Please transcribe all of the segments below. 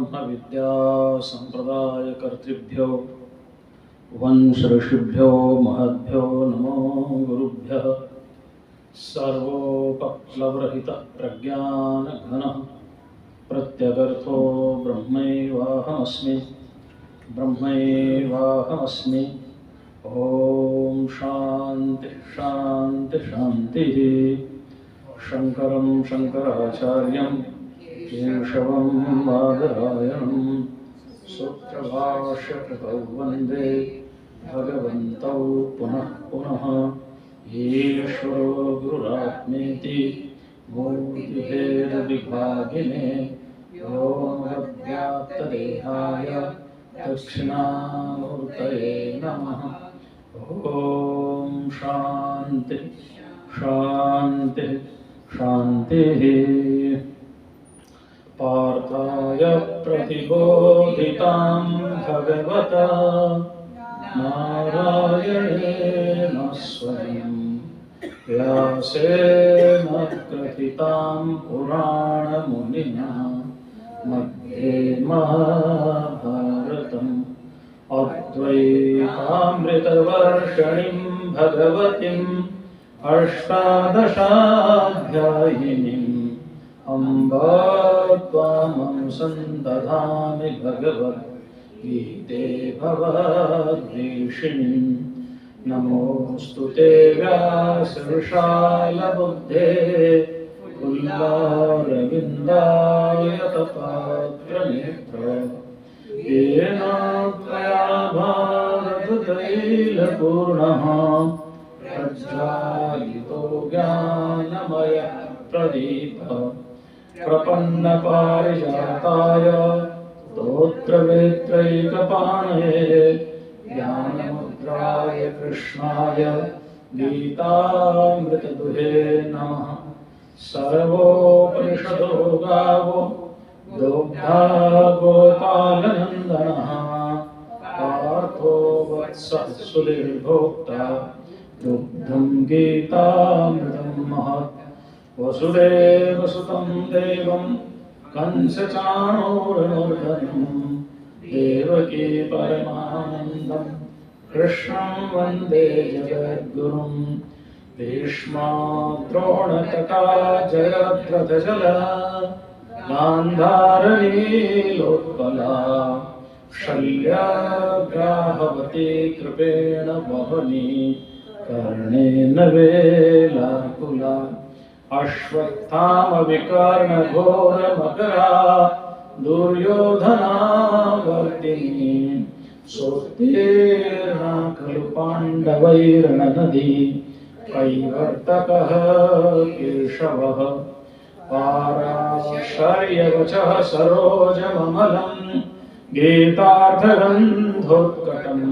ब्रह्म विद्या संप्रदाय कर्तृभ्यो वंश ऋषिभ्यो महद्भ्यो नमो गुरुभ्यः। सर्वोपप्लवरहित प्रज्ञानघनः प्रत्यगर्थो ब्रह्मैवाहमस्मि। ओम शांति शांति शांतिः। शंकरं शंकराचार्यं केशवं बादरायणं सूत्रभाष्यकृतौ वन्दे भगवन्तौ पुनः पुनः। ईश्वरो गुरुरात्मेति मूर्तिभेदविभागिने व्योमवद्व्याप्तदेहाय दक्षिणामूर्तये नमः। ओम शांति शांति शांतिः। पार्थाय प्रतिबोधितां भगवता नारायणेन स्वयं व्यासेन ग्रथितां पुराणमुनिना मध्ये महाभारतम् अद्वैतामृतवर्षिणीं भगवतीम् अष्टादशाध्यायिनीम् अम्ब त्वामनुसन्दधामि भगवद्गीते भवद्वेषिणीम्। नमोऽस्तु ते व्यासविशालबुद्धे कुल्लारविन्दाय तपत्रनेत्र येन त्वया भारततैलपूर्णः प्रज्वालितो ज्ञानमयः प्रदीपः। प्रपन्नपारिजाताय स्तोत्रवेत्रैकपाणये ज्ञानमुद्राय कृष्णाय गीतामृतदुहे नमः। सर्वोपनिषदो गावो दोग्धा गोपालनन्दनः पार्थो वत्सः सुधीर्भोक्ता दुग्धं गीतामृतं महत्। वसुदेवसुतं देवं कंसचाणूरमर्दनं देवकी परमानन्दं कृष्णं वन्दे जगद्गुरुं। भीष्माद्रोणतटा जयद्रथजला गान्धारनीलोत्पला शल्याग्राहवती कृपेण वहनी कर्णेन वेलाकुला। अश्वत्थामविकर्णघोरमकरा दुर्योधनावर्तिनी सोत्तीर्णा खलु पाण्डवैर्नदी। कैवर्तकः केशवः पाराशर्यवचः सरोजममलं गीतार्थगन्धोत्कटम्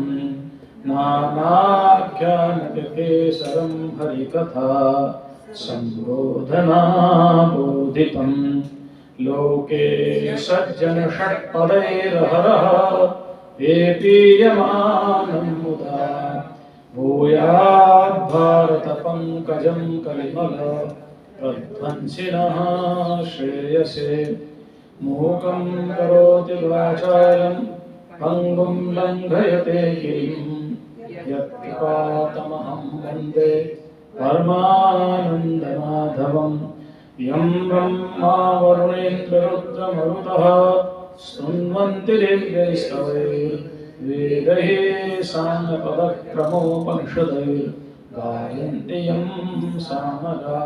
नानाख्यानकेसरं हरिकथा सम्बोधनाबोधितं। लोके सज्जन षट्पदैर्हरः एपीयमानं मुदा भूयाद्भारतपङ्कजं कलिमल प्रध्वंसिनः श्रेयसे। मूकं करोति वाचालं पङ्गुं लङ्घयते गिरिं यत्कृपातमहं वन्दे परमानन्दमाधवं। यं ब्रह्मा वरुणेन्द्ररुद्रमरुतः स्तुन्वन्ति दिव्यैस्तवैर्वेदैः साङ्गपदक्रमोपनिषदैर्गायन्ति यं सामगा।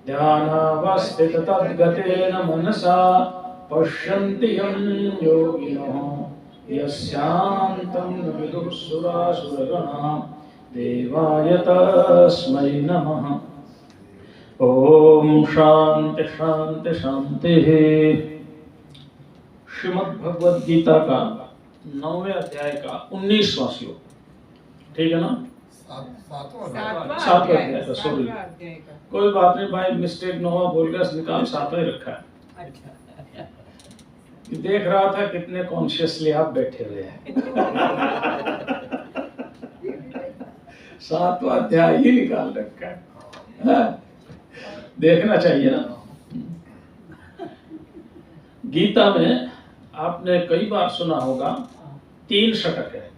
ध्यानावस्थिततद्गतेन मनसा पश्यन्ति यं योगिनः यस्यान्तं न विदुः सुरासुरगणा देवाय तस्मै नमः। ओम शांति शांति शांतिः। श्रीमद् भगवद गीता का 9वें अध्याय का 19वां श्लोक, ठीक है ना? सातवां अध्याय का, सॉरी कोई बात नहीं भाई, मिस्टेक न हुआ, बोल गया निकाल, सातवां ही रखा है। देख रहा था कितने कॉन्शियसली आप बैठे हुए हैं। सातवां अध्याय ही निकाल रखा है, देखना चाहिए ना। गीता में आपने कई बार सुना होगा 3 षटक है।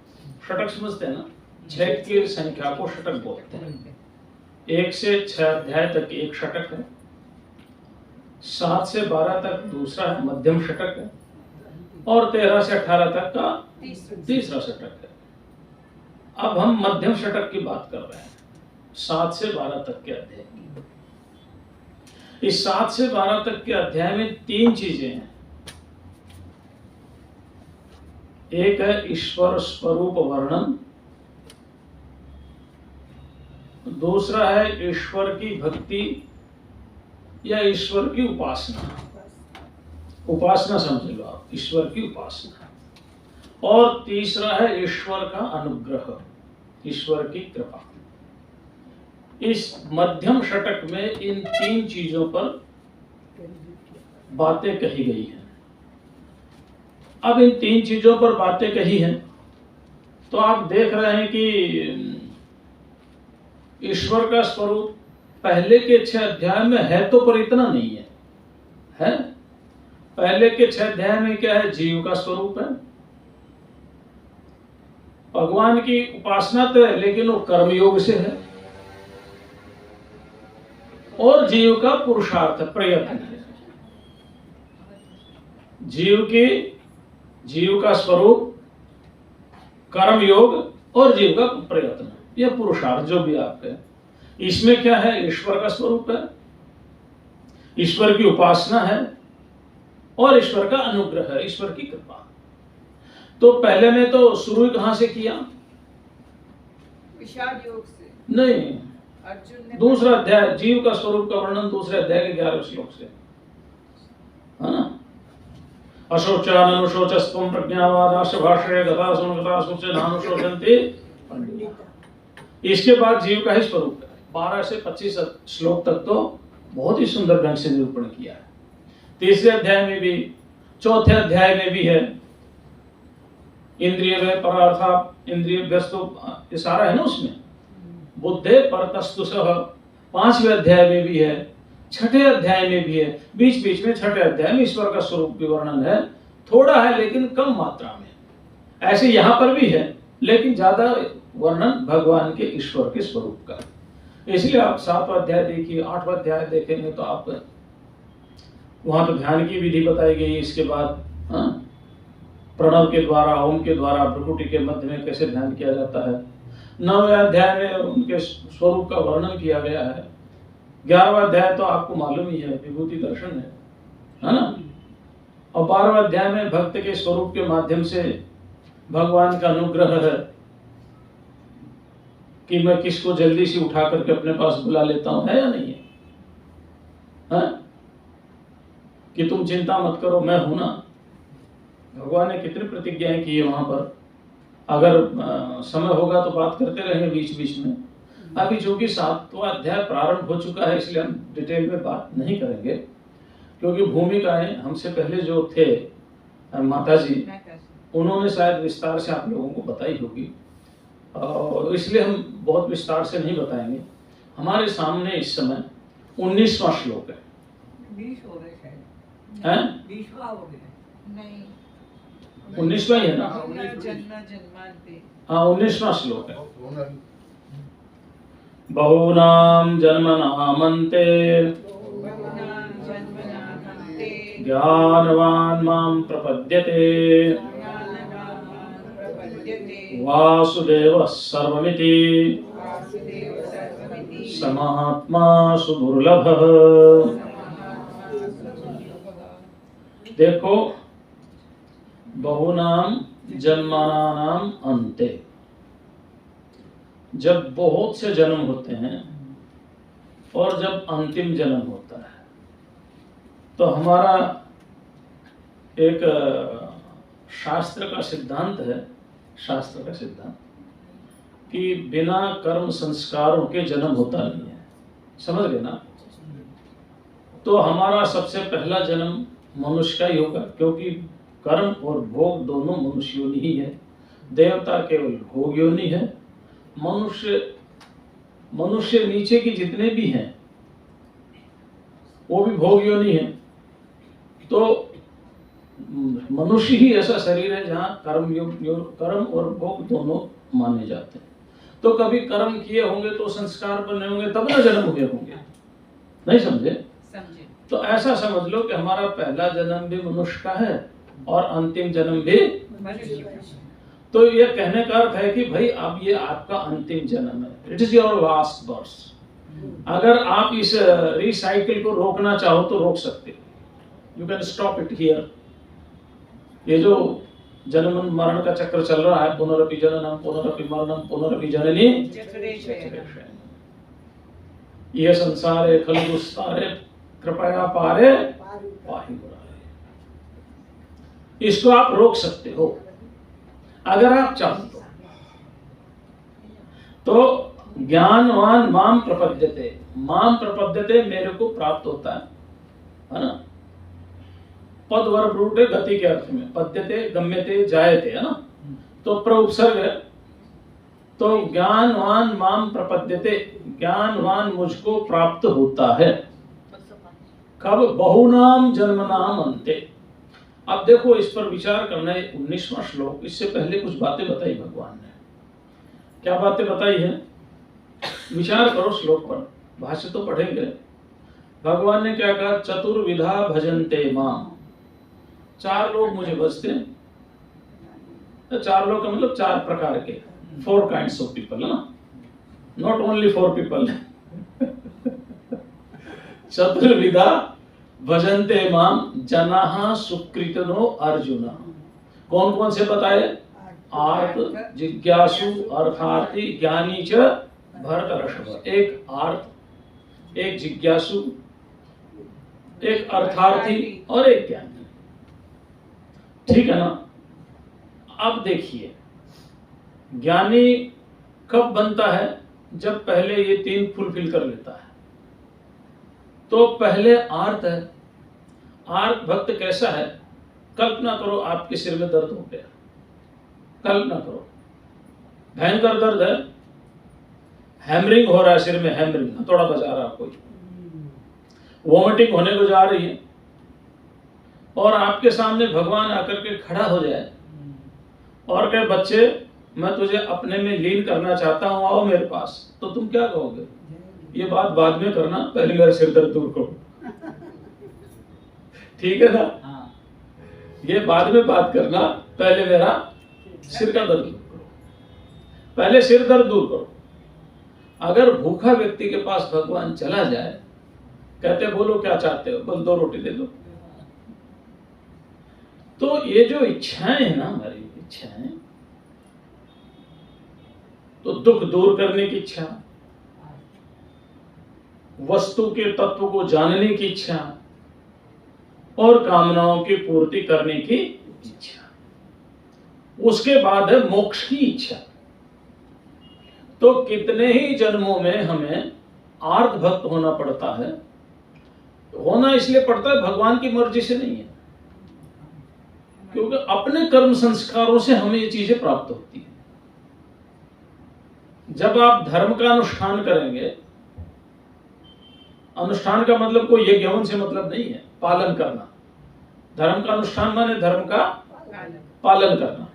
षटक समझते हैं ना, 6 की संख्या को षटक बोलते हैं। 1 से 6 अध्याय तक एक षटक है, 7 से 12 तक दूसरा है मध्यम षटक है, और 13 से 18 तक का तीसरा षटक है। अब हम मध्यम षटक की बात कर रहे हैं, 7 से 12 तक के अध्याय की। इस 7 से 12 तक के अध्याय में 3 चीजें हैं। एक है ईश्वर स्वरूप वर्णन, दूसरा है ईश्वर की भक्ति या ईश्वर की उपासना। उपासना समझ लो आप, ईश्वर की उपासना। और तीसरा है ईश्वर का अनुग्रह, ईश्वर की कृपा। इस मध्यम षटक में इन 3 चीजों पर बातें कही गई हैं। अब इन 3 चीजों पर बातें कही हैं तो आप देख रहे हैं कि ईश्वर का स्वरूप पहले के 6 अध्याय में है तो पर इतना नहीं है। है पहले के 6 अध्याय में क्या है? जीव का स्वरूप है। भगवान की उपासना तो है लेकिन वो कर्मयोग से है, और जीव का पुरुषार्थ प्रयत्न है। जीव का स्वरूप कर्मयोग और जीव का प्रयत्न, यह पुरुषार्थ जो भी आपके। इसमें क्या है? ईश्वर का स्वरूप है, ईश्वर की उपासना है और ईश्वर का अनुग्रह है, ईश्वर की कृपा। तो पहले ने तो शुरू कहां से किया? विषाद योग से नहीं, अर्जुन ने दूसरा अध्याय जीव का स्वरूप का वर्णन दूसरे अध्याय के 11वें श्लोक से, है ना? अशोचान अनुशोचस्त्वं प्रज्ञावादाश्च भाष्ये गतासुन गतासुच नानुशोचन्ते। इसके बाद जीव का ही स्वरूप है। 12 से 25 श्लोक तक तो बहुत ही सुंदर ढंग से निरूपण किया है। तीसरे अध्याय में भी, चौथे अध्याय में भी है। इंद्रिय व परार्था इंद्रिय व्यस्तो, ये सारा है ना उसमें। बुद्धे परतस्तु सह 5वें अध्याय में भी है, 6ठे अध्याय में भी है। बीच बीच में 6ठे अध्याय में ईश्वर का स्वरूप भी वर्णन है। थोड़ा है लेकिन कम मात्रा में। ऐसे यहाँ पर भी है लेकिन ज्यादा वर्णन भगवान के ईश्वर के स्वरूप का। इसलिए आप 7वां अध्याय देखिए, 8वां अध्याय देखेंगे तो आप वहां तो ध्यान की विधि बताई गई। इसके बाद प्रणव के द्वारा, ओम के द्वारा प्रकृति के मध्य में कैसे ध्यान किया जाता है। 9वें अध्याय में उनके स्वरूप का वर्णन किया गया है। 11वां अध्याय तो आपको मालूम ही है, विभूति दर्शन है ना? और 12वां अध्याय में भक्त के स्वरूप के माध्यम से भगवान का अनुग्रह है कि मैं किसको जल्दी से उठा करके अपने पास बुला लेता हूं, है या नहीं है? कि तुम चिंता मत करो, मैं हूं ना। भगवान ने कितनी प्रतिज्ञाएं की है वहां पर। अगर समय होगा तो बात करते रहेंगे बीच बीच में। अभी चूंकि 7वां अध्याय प्रारंभ हो चुका है इसलिए हम डिटेल में बात नहीं करेंगे, क्योंकि भूमिकाएं हमसे पहले जो थे माता जी, उन्होंने शायद विस्तार से आप लोगों को बताई होगी, और इसलिए हम बहुत विस्तार से नहीं बताएंगे। हमारे सामने इस समय 19वां श्लोक है। 20 हो गए शायद। हैं? 20वां हो गया। नहीं, 19वां ही है ना? जन्मांते। हाँ, 19वां श्लोक है। बहूनां जन्मनामन्ते ज्ञानवान् मां प्रपद्यते वासुदेवः सर्वमिति स महात्मा सुदुर्लभः। देखो, बहुनाम जन्मानाम अन्ते, जब बहुत से जन्म होते हैं और जब अंतिम जन्म होता है तो हमारा एक शास्त्र का सिद्धांत है, शास्त्र का सिद्धांत कि बिना कर्म संस्कारों के जन्म होता नहीं है। समझ गए ना? तो हमारा सबसे पहला जन्म मनुष्य का ही होगा, क्योंकि कर्म और भोग दोनों मनुष्य योनि ही है। देवता केवल भोग योनि है। मनुष्य नीचे की जितने भी हैं वो भी भोग योनि है। तो मनुष्य ही ऐसा शरीर है जहाँ कर्म और भोग दोनों माने जाते हैं। तो कभी कर्म किए होंगे तो संस्कार बने होंगे, तब ना जन्म हुए होंगे। नहीं समझे? समझे। तो ऐसा समझ लो कि हमारा पहला जन्म भी मनुष्य का है और अंतिम जन्म भी। तो ये कहने का अर्थ है कि भाई अब ये आपका अंतिम जन्म है, it is your last birth. अगर आप इस रिसाइकिल को रोकना चाहो तो रोक सकते हो, you can stop it here. ये जो जन्म मरण का चक्र चल रहा है, पुनरपि जननम पुनरपि मरणम पुनरपि जननी चक्रेषु, ये संसारे खलु दुस्तारे कृपया पारे पाहि मुरारे, इसको आप रोक सकते हो अगर आप चाहो तो ज्ञानवान माम प्रपद्यते, माम प्रपद्यते मेरे को प्राप्त होता है ना। पद वर्ब रूट है गति के अर्थ में, पद्यते गम्यते जायते, है ना। तो प्रउपसर्ग है, तो ज्ञानवान माम प्रपद्यते, ज्ञानवान मुझको प्राप्त होता है। कब? बहुनाम जन्मनाम अंते। अब देखो इस पर विचार करना है। 19वां श्लोक, इससे पहले कुछ बातें बताई भगवान ने। क्या बातें बताई है? विचार करो श्लोक पर, भाष्य तो पढ़ेंगे। भगवान ने क्या कहा? चतुर्विधा भजन्ते माम, 4 लोग मुझे भजते हैं। तो 4 लोग का मतलब 4 प्रकार के, 4 काइंड्स ऑफ पीपल, है ना, नॉट ओनली 4 पीपल। चतुर्विधा भजन्ते माम जनाः सुकृतनो अर्जुन। कौन कौन से बताए? आर्त, जिज्ञासु, अर्थार्थी, ज्ञानी च भरतर्षभ। एक आर्त, एक जिज्ञासु, एक अर्थार्थी और एक ज्ञानी। ठीक है ना। अब देखिए, ज्ञानी कब बनता है? जब पहले ये 3 फुलफिल कर लेता है। तो पहले आर्त है। आर्त भक्त कैसा है? कल्पना करो आपके सिर में दर्द हो गया, कल्पना करो भयंकर दर्द है, हैमरिंग हो रहा है सिर में, हैमरिंग, हथौड़ा बजा रहा है कोई, वोमिटिंग होने को जा रही है, और आपके सामने भगवान आकर के खड़ा हो जाए और कहे बच्चे मैं तुझे अपने में लीन करना चाहता हूं, आओ मेरे पास, तो तुम क्या कहोगे? ये बात बाद में करना, पहले मेरा सिर दर्द दूर करो। ठीक है ना? ये बाद में बात करना, पहले मेरा सिर का दर्द दूर करो, पहले सिर दर्द दूर करो। अगर भूखा व्यक्ति के पास भगवान चला जाए, कहते बोलो क्या चाहते हो, बस 2 रोटी दे दो। तो ये जो इच्छाएं है ना, हमारी इच्छाएं, तो दुख दूर करने की इच्छा, वस्तु के तत्व को जानने की इच्छा और कामनाओं की पूर्ति करने की इच्छा, उसके बाद है मोक्ष की इच्छा। तो कितने ही जन्मों में हमें आर्त भक्त होना पड़ता है। होना इसलिए पड़ता है, भगवान की मर्जी से नहीं है, क्योंकि अपने कर्म संस्कारों से हमें ये चीजें प्राप्त होती है। जब आप धर्म का अनुष्ठान करेंगे, अनुष्ठान का मतलब कोई यज्ञ हवन से मतलब नहीं है, पालन करना। धर्म का अनुष्ठान माने धर्म का पालन करना।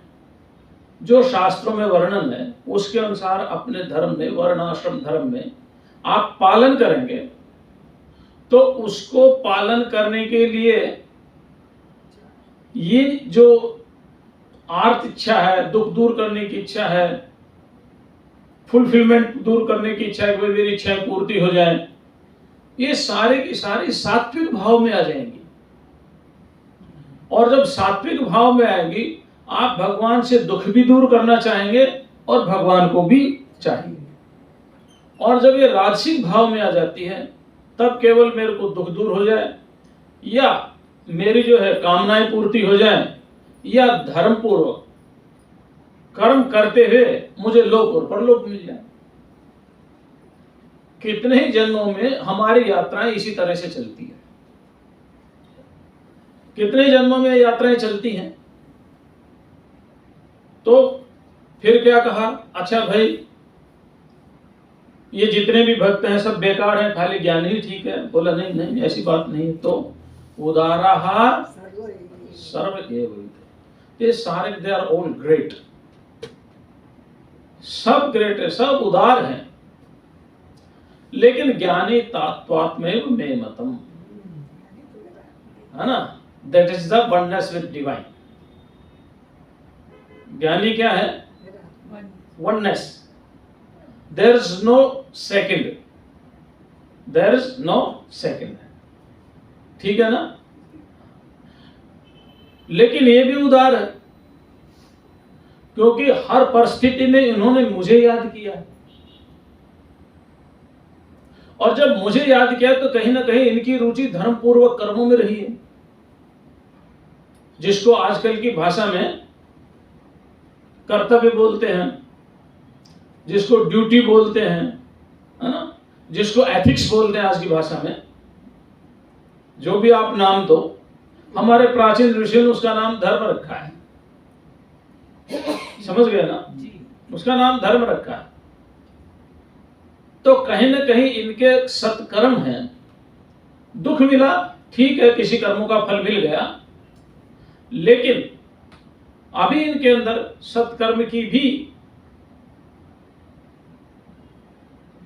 जो शास्त्रों में वर्णन है उसके अनुसार अपने धर्म में, वर्णाश्रम धर्म में आप पालन करेंगे, तो उसको पालन करने के लिए ये जो आर्त इच्छा है, दुख दूर करने की इच्छा है, फुलफिलमेंट दूर करने की इच्छा है कि मेरी इच्छाएं पूर्ति हो जाए, ये सारे की सारी सात्विक भाव में आ जाएंगी। और जब सात्विक भाव में आएंगी, आप भगवान से दुख भी दूर करना चाहेंगे और भगवान को भी चाहेंगे। और जब ये राजसिक भाव में आ जाती है, तब केवल मेरे को दुख दूर हो जाए, या मेरी जो है कामनाएं पूर्ति हो जाए, या धर्म पूर्वक कर्म करते हुए मुझे लोक और परलोक मिल जाए। कितने ही जन्मों में हमारी यात्राएं इसी तरह से चलती है। कितने जन्मों में यात्राएं चलती हैं। तो फिर क्या कहा? अच्छा भाई, ये जितने भी भक्त हैं सब बेकार हैं, खाली ज्ञान ही ठीक है। बोला नहीं नहीं, ऐसी बात नहीं। तो उदाराः सर्व एवं ये सारे दे आर ऑल ग्रेट, सब ग्रेट है, सब उदार हैं, लेकिन ज्ञानी तात्वात्मेव मे मतम, है ना, that is the oneness with divine. ज्ञानी क्या है? Oneness, there is no second, there is no second, ठीक है ना। लेकिन ये भी उदार है, क्योंकि हर परिस्थिति में इन्होंने मुझे याद किया, और जब मुझे याद किया तो कहीं ना कहीं इनकी रुचि धर्म पूर्वक कर्मों में रही है, जिसको आजकल की भाषा में कर्तव्य बोलते हैं, जिसको ड्यूटी बोलते हैं, है ना, जिसको एथिक्स बोलते हैं आज की भाषा में, जो भी आप नाम दो, हमारे प्राचीन ऋषियों ने उसका नाम धर्म रखा है, समझ गए ना, उसका नाम धर्म रखा है। तो कहीं ना कहीं इनके सत्कर्म हैं, दुख मिला, ठीक है, किसी कर्मों का फल मिल गया, लेकिन अभी इनके अंदर सत्कर्म की भी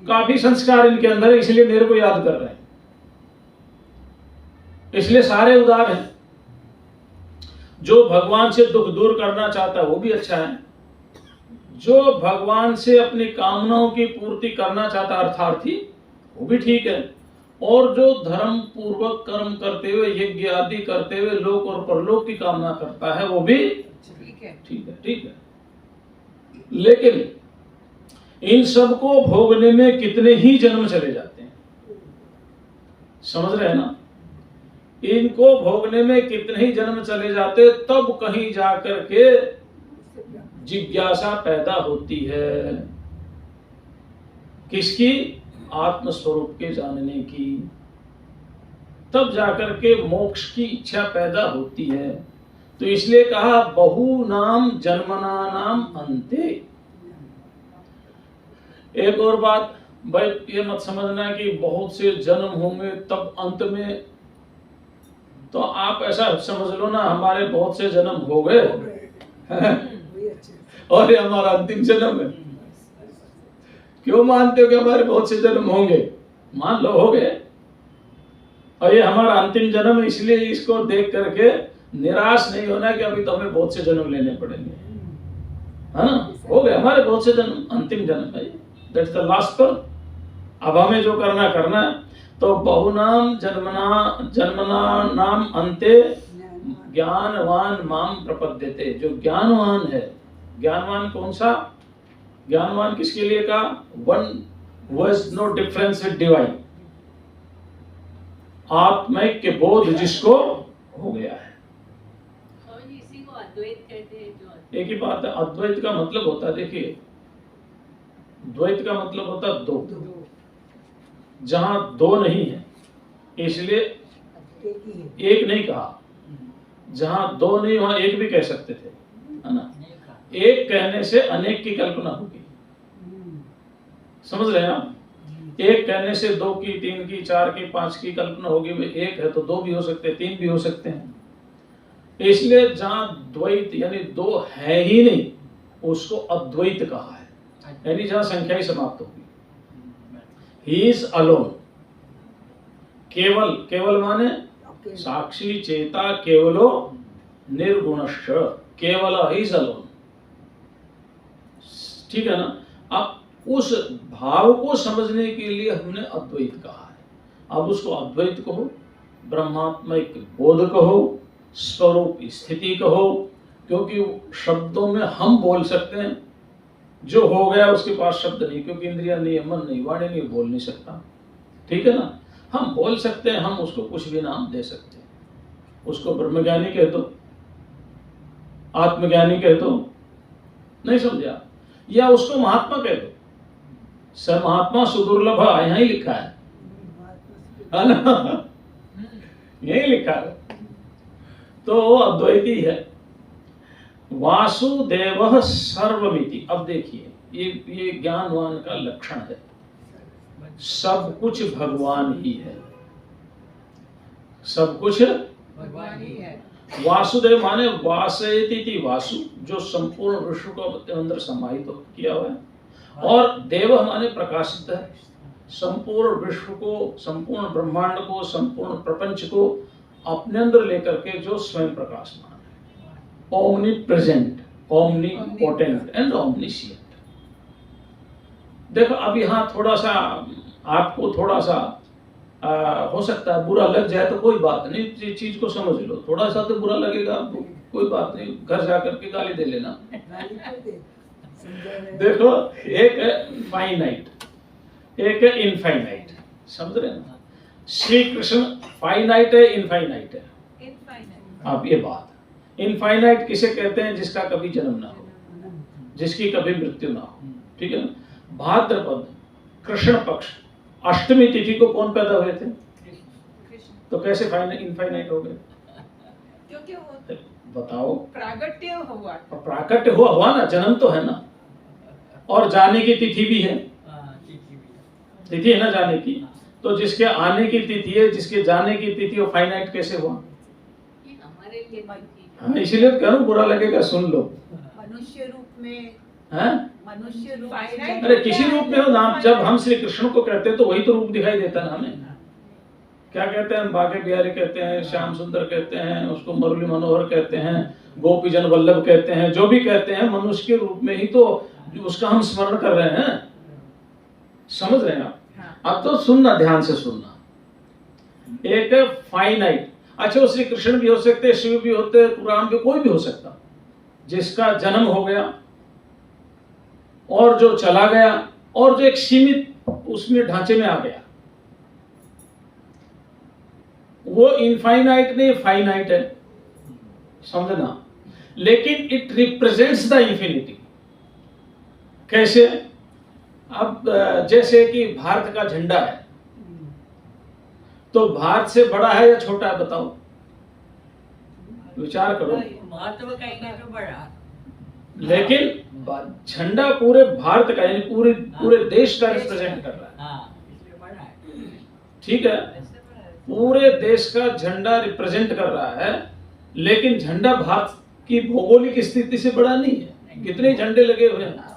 काफी संस्कार इनके अंदर है, इसलिए मेरे को याद कर रहे हैं, इसलिए सारे उदार हैं। जो भगवान से दुख दूर करना चाहता है वो भी अच्छा है, जो भगवान से अपनी कामनाओं की पूर्ति करना चाहता है अर्थार्थी, वो भी ठीक है, और जो धर्म पूर्वक कर्म करते हुए, यज्ञ आदि करते हुए लोक और परलोक की कामना करता है, वो भी ठीक है, ठीक है, ठीक है। लेकिन इन सबको भोगने में कितने ही जन्म चले जाते हैं, समझ रहे हैं ना, इनको भोगने में कितने ही जन्म चले जाते, तब कहीं जाकर के जिज्ञासा पैदा होती है, किसकी? आत्मस्वरूप के जानने की, तब जाकर के मोक्ष की इच्छा पैदा होती है। तो इसलिए कहा बहु नाम जन्मना नाम अंते। एक और बात भाई, ये मत समझना कि बहुत से जन्म होंगे तब अंत में, तो आप ऐसा समझ लो ना, हमारे बहुत से जन्म हो गए और ये हमारा अंतिम जन्म है। क्यों मानते हो कि हमारे बहुत से जन्म होंगे? मान लो हो गए, और ये हमारा अंतिम जन्म है, इसलिए इसको देख करके निराश नहीं होना कि अभी तो हमें बहुत से जन्म लेने पड़ेंगे, है ना, हो गए हमारे बहुत से जन्म, अंतिम जन्म है, दैट्स द लास्ट पर। अब हमें जो करना करना है। तो बहुनाम जन्मना नाम अंते ज्ञानवान माम प्रपद्यते। जो ज्ञानवान है, ज्ञानवान कौन सा? ज्ञानवान किसके लिए कहा? One who has no difference with divine, आत्मैक्य बोध जिसको हो गया है। इसी को अद्वैत कहते हैं। जो एक ही बात है, अद्वैत का मतलब होता है, देखिए द्वैत का मतलब होता है दो, जहां दो नहीं है इसलिए एक नहीं कहा, जहां दो नहीं वहां एक भी कह सकते थे, है ना। एक कहने से अनेक की कल्पना होगी, समझ रहे हैं आप? एक कहने से दो की, तीन की, चार की, पांच की कल्पना होगी। एक है तो दो भी हो सकते हैं, तीन भी हो सकते हैं। इसलिए जहां द्वैत यानी दो है ही नहीं, उसको अद्वैत कहा है, यानी जहां संख्या ही समाप्त होगी। ही इज अलोन, केवल, केवल माने साक्षी चेता केवलो निर्गुणश्च, केवल ही इज अलोन, ठीक है ना। अब उस भाव को समझने के लिए हमने अद्वैत कहा है। अब उसको अद्वैत कहो, ब्रह्मात्मिक बोध कहो, स्वरूप स्थिति कहो, क्योंकि शब्दों में हम बोल सकते हैं, जो हो गया उसके पास शब्द नहीं, क्योंकि इंद्रिया नहीं, मन नहीं, वाणी नहीं, बोल नहीं सकता, ठीक है ना। हम बोल सकते हैं, हम उसको कुछ भी नाम दे सकते हैं, उसको ब्रह्मज्ञानी कह दो, आत्मज्ञानी कह दो, नहीं समझा, या उसको महात्मा कह दो। स महात्मा सुदुर्लभ, यहां ही लिखा है ना, यही लिखा है। तो अद्वैती है। वासुदेव सर्वमिति। अब देखिए ये ज्ञानवान का लक्षण है, सब कुछ भगवान ही है, सब कुछ भगवान ही है। वासुदेव माने वासयति वासु, जो संपूर्ण विश्व को अपने अंदर समाहित किया हुआ है। और देव माने प्रकाशित है, संपूर्ण विश्व को, संपूर्ण ब्रह्मांड को, संपूर्ण प्रपंच को अपने अंदर लेकर के जो स्वयं प्रकाशमान है। Omnipresent, omnipotent and omniscient. देखो अब यहाँ थोड़ा सा आपको थोड़ा सा हो सकता है बुरा लग जाए, तो कोई बात नहीं, चीज को समझ लो। थोड़ा सा तो बुरा लगेगा आपको, कोई बात नहीं, घर जाकर के गाली दे लेना। देखो एक है फाइनाइट, एक है इनफाइनाइट, समझ रहे ना? श्री कृष्ण फाइनाइट है, इनफाइनाइट है। आप ये बात, इनफाइनाइट किसे कहते हैं? जिसका कभी जन्म ना हो, जिसकी कभी मृत्यु ना हो, ठीक है ना? भाद्रपद कृष्ण पक्ष अष्टमी तिथि को कौन पैदा हुए थे? तो कैसे इनफाइनाइट हो गए? क्योंकि वो बताओ, प्रागट्य हुआ। प्राकट्य हुआ ना, जन्म तो है ना, और जाने की तिथि भी है, तिथि है ना जाने की। तो जिसके आने की तिथि है, जिसके जाने की तिथि, वो फाइनाइट कैसे हुआ? ये हमारे लिए हाँ, इसीलिए तो कह रहा हूं, बुरा लगेगा, सुन लो। मनुष्य रूप में, हैं? मनुष्य रूप Finite अरे किसी रूप में हो नाम, जब हम श्री कृष्ण को कहते हैं तो वही तो रूप दिखाई देता है ना हमें। क्या कहते हैं? बाके बिहारी कहते हैं, श्याम सुंदर कहते हैं, उसको मुरली मनोहर कहते हैं, गोपी जन वल्लभ कहते हैं, जो भी कहते हैं, मनुष्य के रूप में ही तो उसका हम स्मरण कर रहे हैं। समझ रहे हैं आप? अब तो सुनना, ध्यान से सुनना। एक है फाइनाइट, अच्छा वो श्री कृष्ण भी हो सकते हैं, शिव भी होते हैं, कुरान भी, कोई भी हो सकता, जिसका जन्म हो गया और जो चला गया, और जो एक सीमित उसमें ढांचे में आ गया, वो इनफाइनाइट नहीं, फाइनाइट है, समझना। लेकिन इट रिप्रेजेंट्स द इंफिनिटी। कैसे? अब जैसे कि भारत का झंडा है, तो भारत से बड़ा है या छोटा है? बताओ, विचार करो। महत्व कहेंगे तो बड़ा, लेकिन झंडा पूरे भारत का, यानी पूरे देश का रिप्रेजेंट कर रहा है, इसलिए बड़ा है। ठीक है? पूरे देश का झंडा रिप्रेजेंट कर रहा है, लेकिन झंडा भारत की भौगोलिक स्थिति से बड़ा नहीं है। कितने झंडे लगे हुए हैं,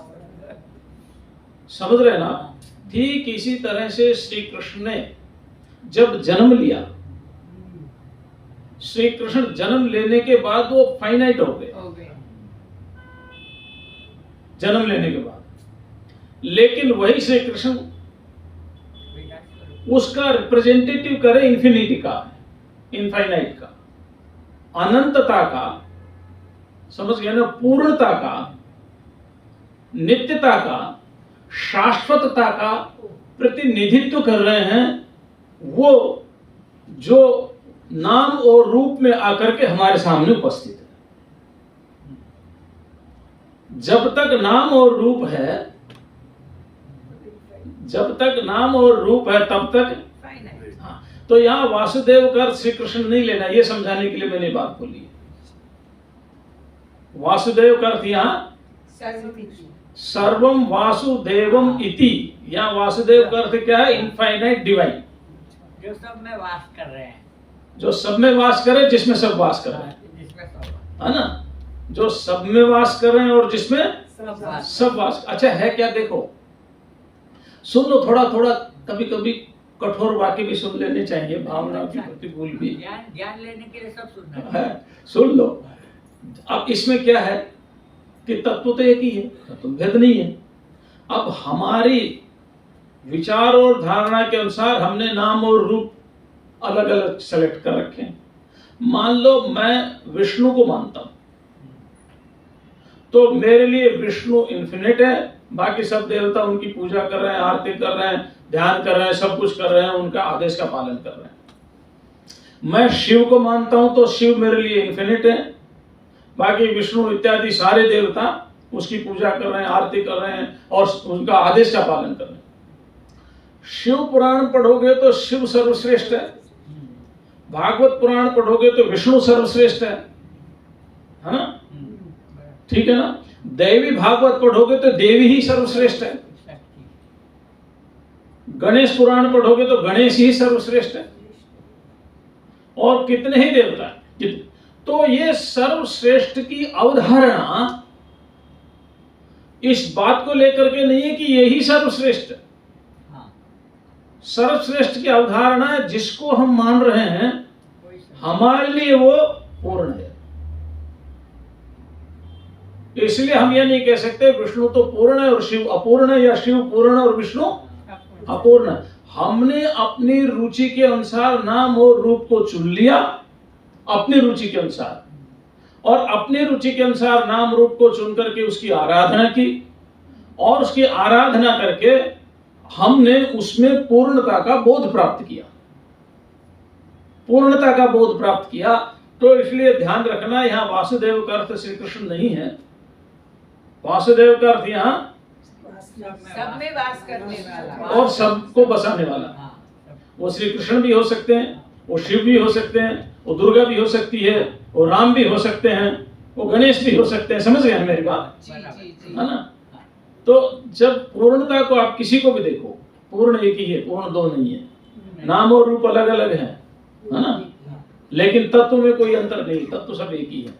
समझ रहे हैं ना? ठीक इसी तरह से श्री कृष्ण ने जब जन्म लिया, श्री कृष्ण जन्म लेने के बाद वो फाइनाइट हो गए, जन्म लेने के बाद। लेकिन वही श्री कृष्ण उसका रिप्रेजेंटेटिव करे इंफिनिटी का, इनफाइनाइट का, अनंतता का, समझ गए ना? पूर्णता का, नित्यता का, शाश्वतता का प्रतिनिधित्व कर रहे हैं। वो जो नाम और रूप में आकर के हमारे सामने उपस्थित है। जब तक नाम और रूप है, जब तक नाम और रूप है, तब तक हाँ। तो यहाँ वासुदेव का अर्थ श्री कृष्ण नहीं लेना, ये समझाने के लिए मैंने बात बोली है। वासुदेव का अर्थ यहाँ सर्वम वासुदेवम इति। यहाँ वासुदेव का अर्थ क्या है? इनफाइनाइट डिवाइन, जो सब में वास कर रहे हैं, जो सब में वास करे, जिसमें सब वास कर रहे हैं, जिसमें सब है ना? जो सब में वास कर रहे हैं और जिसमें वास। सब वास। अच्छा है क्या? देखो सुन लो, थोड़ा थोड़ा कभी कभी कठोर वाक्य भी सुन लेने चाहिए, भावना की प्रतिकूल भी ज्ञान लेने के लिए सब सुनना है, सुन लो। अब इसमें क्या है कि तत्व तो एक ही है, तत्व भेद नहीं है। अब हमारी विचार और धारणा के अनुसार हमने नाम और रूप अलग अलग सेलेक्ट कर रखे हैं। मान लो मैं विष्णु को मानता हूं, तो मेरे लिए विष्णु इन्फिनिट है, बाकी सब देवता उनकी पूजा कर रहे हैं, आरती कर रहे हैं, ध्यान कर रहे हैं, सब कुछ कर रहे हैं, उनका आदेश का पालन कर रहे हैं। मैं शिव को मानता हूं तो शिव मेरे लिए इन्फिनिट है, बाकी विष्णु इत्यादि सारे देवता उसकी पूजा कर रहे हैं, आरती कर रहे हैं और उनका आदेश का पालन कर रहे हैं। शिव पुराण पढ़ोगे तो शिव सर्वश्रेष्ठ है, भागवत पुराण पढ़ोगे तो विष्णु सर्वश्रेष्ठ है ना? ठीक है ना? देवी भागवत पढ़ोगे तो देवी ही सर्वश्रेष्ठ है, गणेश पुराण पढ़ोगे तो गणेश ही सर्वश्रेष्ठ है, और कितने ही देवता हैं। तो ये सर्वश्रेष्ठ की अवधारणा इस बात को लेकर के नहीं है कि यही सर्वश्रेष्ठ है। हाँ, सर्वश्रेष्ठ की अवधारणा है जिसको हम मान रहे हैं कोई समझ- हमारे लिए वो पूर्ण है। इसलिए हम ये नहीं कह सकते विष्णु तो पूर्ण है और शिव अपूर्ण है, या शिव पूर्ण है और विष्णु अपूर्ण है। हमने अपनी रुचि के अनुसार नाम और रूप को चुन लिया, अपनी रुचि के अनुसार, और अपनी रुचि के अनुसार नाम रूप को चुन करके उसकी आराधना की, और उसकी आराधना करके हमने उसमें पूर्णता का बोध प्राप्त किया, पूर्णता का बोध प्राप्त किया। तो इसलिए ध्यान रखना, यहाँ वासुदेव का अर्थ श्री कृष्ण नहीं है। वासुदेव का अर्थ यहाँ सब में वास करने वाला। और सबको बसाने वाला। हाँ, सब- वो श्री कृष्ण भी हो सकते हैं, वो शिव भी हो सकते हैं, वो दुर्गा भी हो सकती है, वो राम भी हो सकते हैं, वो गणेश भी हो सकते हैं। समझ गए हैं मेरी बात, जी जी जी। है ना? तो जब पूर्णता को आप किसी को भी देखो, पूर्ण एक ही है, पूर्ण दो नहीं है। नाम और रूप अलग अलग है ना? लेकिन तत्व में कोई अंतर नहीं, तत्व सब एक ही है।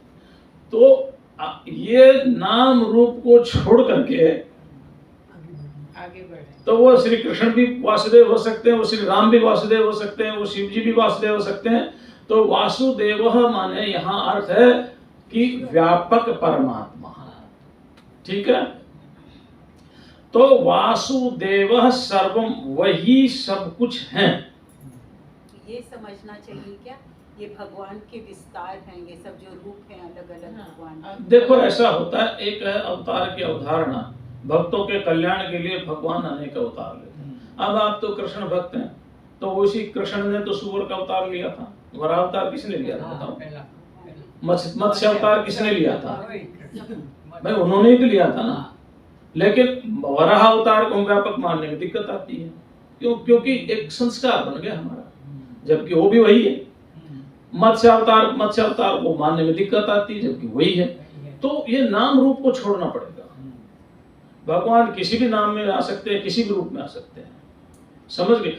तो ये नाम रूप को छोड़ करके आगे बढ़े। तो वो श्री कृष्ण भी वासुदेव हो सकते हैं, वो श्री राम भी वासुदेव हो सकते हैं, वो शिव जी भी वासुदेव हो सकते हैं। तो वासुदेव माने यहाँ अर्थ है कि व्यापक परमात्मा। ठीक है? तो वासुदेव सर्वम, वही सब कुछ है। ये समझना चाहिए क्या, ये भगवान के विस्तार हैं, ये सब जो रूप हैं अलग अलग भगवान। देखो ऐसा होता है, एक है अवतार की अवधारणा, भक्तों के कल्याण के लिए भगवान अनेक अवतार लेते हैं। अब आप तो कृष्ण भक्त हैं, तो उसी कृष्ण ने तो सुअर का अवतार लिया था। वराह अवतार किसने लिया था हाँ, बताओ? पहला- मत्स्य अवतार किसने लिया था? वही कृष्ण। भाई उन्होंने ही तो लिया था ना। लेकिन वराह अवतार को व्यापक मानने में दिक्कत आती है। क्यों? क्योंकि एक संस्कार बन गया हमारा, जबकि वो भी वही है। मत्स्य अवतार को मानने में दिक्कत आती है, जबकि वही है। तो ये नाम रूप को छोड़ना पड़ेगा। भगवान किसी भी नाम में आ सकते हैं, किसी भी रूप में आ सकते हैं। समझ गए?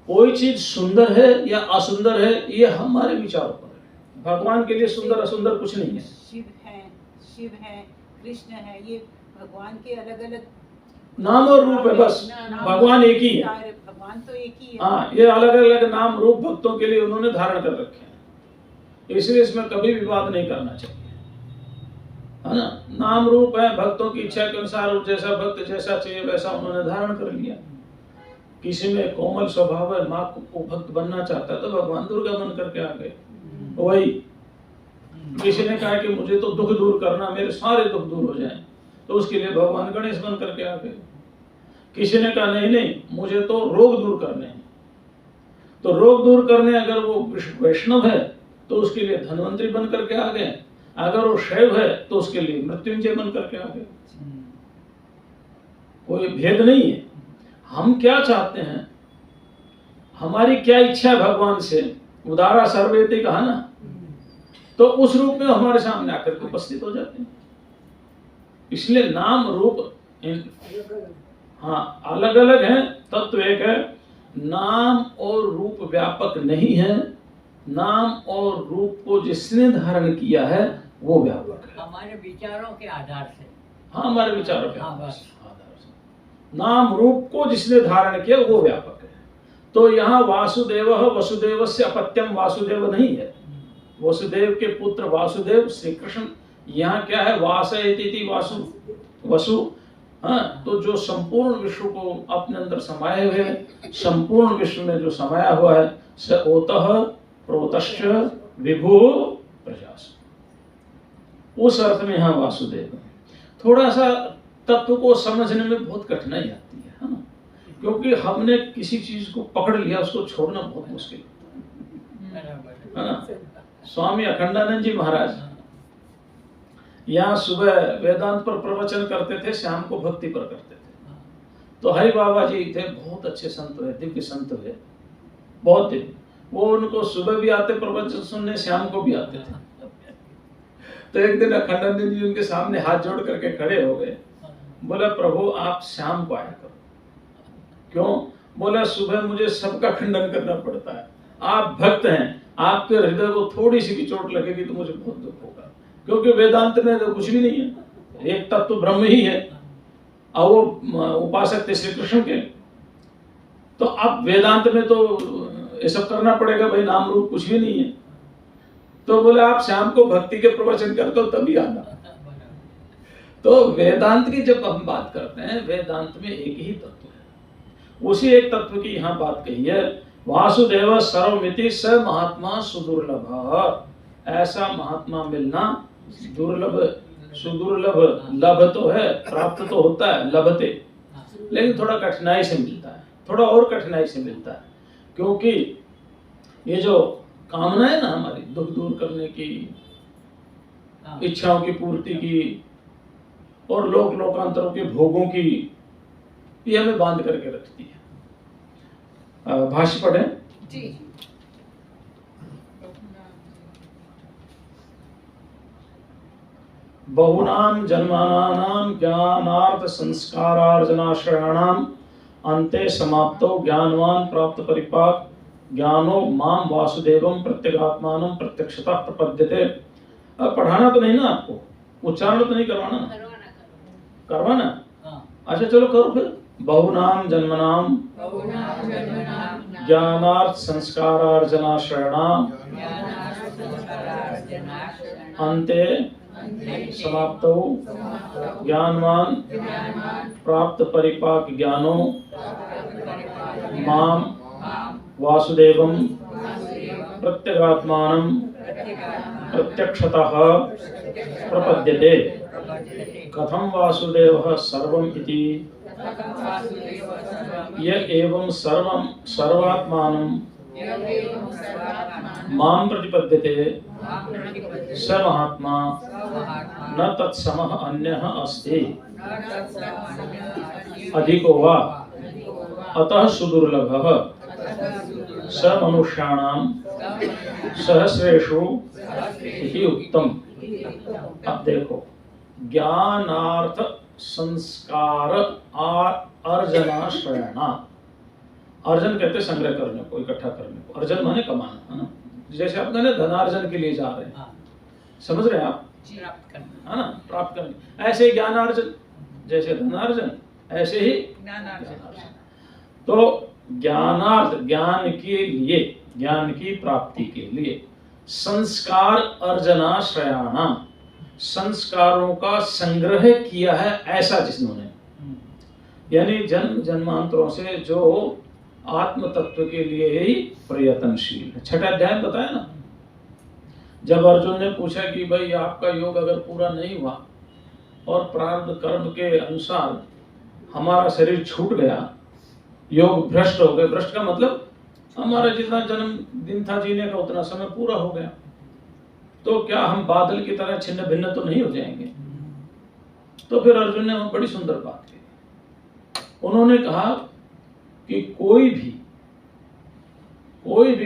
कोई चीज सुंदर है या असुंदर है, ये हमारे विचारों पर है। भगवान के लिए सुंदर असुंदर कुछ नहीं है। शिव है, कृष्ण है, ये भगवान के अलग अलग नाम और रूप है, बस। भगवान एक ही है। भगवान तो एक ही है। हाँ, ये अलग अलग नाम रूप भक्तों के लिए उन्होंने धारण कर रखे हैं, इसलिए इसमें कभी विवाद नहीं करना चाहिए, है ना? नाम रूप है, भक्तों की इच्छा के अनुसार जैसा भक्त जैसा चाहिए वैसा उन्होंने धारण कर लिया। किसी में कोमल स्वभाव है, माँ को भक्त बनना चाहता है तो भगवान दुर्गा बन करके आ गए। वही किसी ने कहा कि मुझे तो दुख दूर करना, मेरे सारे दुख दूर हो जाएं, तो उसके लिए भगवान गणेश बन करके आ गए। किसी ने कहा नहीं नहीं, मुझे तो रोग दूर करने हैं, तो रोग दूर करने अगर वो वैष्णव है तो उसके लिए धन्वंतरी बन करके आ गए। अगर वो शैव है तो उसके लिए मृत्युंजय बन करके आ गए। कोई भेद नहीं है। हम क्या चाहते हैं, हमारी क्या इच्छा है भगवान से, उदारा सर्वेति कहा ना, तो उस रूप में हमारे सामने आकर के उपस्थित हो जाते हैं। इसलिए नाम रूप हाँ अलग अलग हैं, तत्व एक है। नाम और रूप व्यापक नहीं है। नाम और रूप को जिसने धारण किया है वो व्यापक है। हमारे विचारों के आधार से। हाँ, हमारे विचारों के हाँ, आधार बस। से। नाम रूप को जिसने धारण किया वो व्यापक है। तो यहाँ वासुदेव, वसुदेव से अपत्यम वासुदेव नहीं है। वसुदेव के पुत्र वासुदेव श्री कृष्ण। यहाँ क्या है, वासयति वासु वसु। हाँ, तो जो संपूर्ण विश्व को अपने अंदर समाये हुए है, संपूर्ण विश्व में जो समाया हुआ है, स ओतः प्रोतश्च विभु प्रजास, उस अर्थ में यहाँ वासुदेव है। थोड़ा सा तत्व को समझने में बहुत कठिनाई आती है ना, क्योंकि हमने किसी चीज को पकड़ लिया, उसको छोड़ना बहुत मुश्किल है ना। स्वामी अखंडानंद जी महाराज यहाँ सुबह वेदांत पर प्रवचन करते थे, शाम को भक्ति पर करते थे। तो हरि बाबा जी थे, बहुत अच्छे संत हुए, दिव्य संत हुए, बहुत दिव्य। वो उनको सुबह भी आते प्रवचन सुनने, शाम को भी आते थे। तो एक दिन अखंडानंद जी उनके सामने हाथ जोड़ करके खड़े हो गए। बोला प्रभु आप शाम को आया करो। क्यों? बोला सुबह मुझे सबका खंडन करना पड़ता है। आप भक्त हैं, आपके हृदय को थोड़ी सी भी चोट लगेगी तो मुझे बहुत दुख होगा, क्योंकि वेदांत में तो कुछ भी नहीं है, एक तत्व ब्रह्म ही है और वो उपासक थे श्री कृष्ण के। तो अब वेदांत में तो ये सब करना पड़ेगा भाई, नाम रूप कुछ भी नहीं है। तो बोले आप शाम को भक्ति के प्रवचन करते हो तभी आना। तो वेदांत की जब हम बात करते हैं, वेदांत में एक ही तत्व है, उसी एक तत्व की यहाँ बात कही है। वासुदेव सर्वमिति स महात्मा सुदुर्लभ। ऐसा महात्मा मिलना दुर्लभ, सुदुर्लभ। लभ तो है, प्राप्त तो होता है, लभते, लेकिन थोड़ा कठिनाई से मिलता है, थोड़ा और कठिनाई से मिलता है, क्योंकि ये जो कामना है ना हमारी, दुख दूर करने की, इच्छाओं की पूर्ति की और लोक लोकांतरों के भोगों की, ये हमें बांध करके रखती है। भाष्य पढ़ें। जी। बहुनाम जन्मानां ज्ञानार्थ संस्कारार्जनाश्रयाणाम अन्ते समाप्तो ज्ञानवान प्राप्त परिपाक ज्ञानो माम वासुदेवम प्रत्यगात्मानं प्रत्यक्षतः प्रपद्यते। अब पढ़ाना तो नहीं ना आपको, उच्चारण तो नहीं करवाना ना? करवाना? अच्छा चलो करो फिर। बहुनाम जन्मनाम ज्ञानार्थ संस्कारार्जनाश्रयाणाम अन्ते समाप्तो ज्ञानवान प्राप्त परिपाक ज्ञानो माम वासुदेवं प्रत्यगात्मानं प्रत्यक्षतः प्रपद्यते। कथं वासुदेवः सर्वम् इति य एवं सर्वं सर्वात्मानं मां प्रतिपद्यते स महात्मा न तत्समः अन्यः अस्ति अधिको वा अतः सुदुर्लभः स मनुष्याणां सहस्रेषु इति उक्तम। अब देखो, ज्ञानार्थ संस्कार अर्जनाश्रयणा। अर्जन कहते संग्रह करने को, इकट्ठा करने को। अर्जन माने कमाना, है ना? जैसे आप कहते धनार्जन के लिए जा रहे हैं, समझ रहे हैं आप, है ना? प्राप्त करने। ऐसे ज्ञानार्जन, जैसे धनार्जन ऐसे ही ज्ञानार्जन। तो ज्ञानार्थ, ज्ञान के लिए, ज्ञान की प्राप्ति के लिए संस्कार अर्जनाश्रयाणा, संस्कारों का संग्रह किया है ऐसा जिन्होंने, यानी जन्म जन्मांतरों से जो आत्म तत्व के लिए ही प्रयत्नशील है। छठा अध्याय बताया ना, जब अर्जुन ने पूछा कि भाई आपका योग अगर पूरा नहीं हुआ और प्रारब्ध कर्म के अनुसार हमारा शरीर छूट गया, योग भ्रष्ट हो गए। भ्रष्ट का मतलब हमारा जितना जन्म दिन था जीने का उतना समय पूरा हो गया, तो क्या हम बादल की तरह छिन्न भिन्न तो नहीं हो जाएंगे? तो फिर अर्जुन ने बड़ी सुंदर बात की। उन्होंने कहा कि कोई भी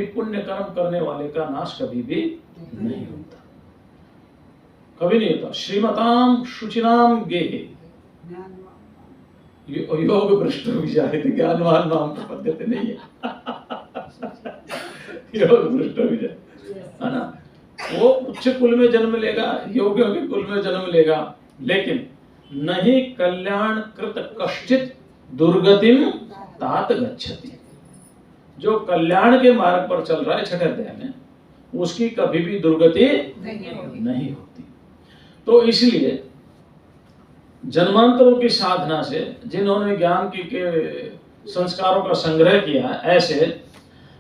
पुण्य कर्म करने वाले का नाश कभी भी नहीं होता, कभी नहीं होता। श्रीमताम शुचिनाम गेहे योग भ्रष्ट विजायते थे, ज्ञानवान नाम प्रपद्यते नहीं है। योग भ्रष्ट विजायते, है ना? वो उच्च कुल में जन्म लेगा, योगियों के कुल में जन्म लेगा, लेकिन नहीं कल्याण कृत कश्चित दुर्गतिम तात गच्छति। जो कल्याण के मार्ग पर चल रहा है छठे अध्याय में, उसकी कभी भी दुर्गति नहीं होती। तो इसलिए जन्मांतरों की साधना से जिन्होंने ज्ञान के संस्कारों का संग्रह किया, ऐसे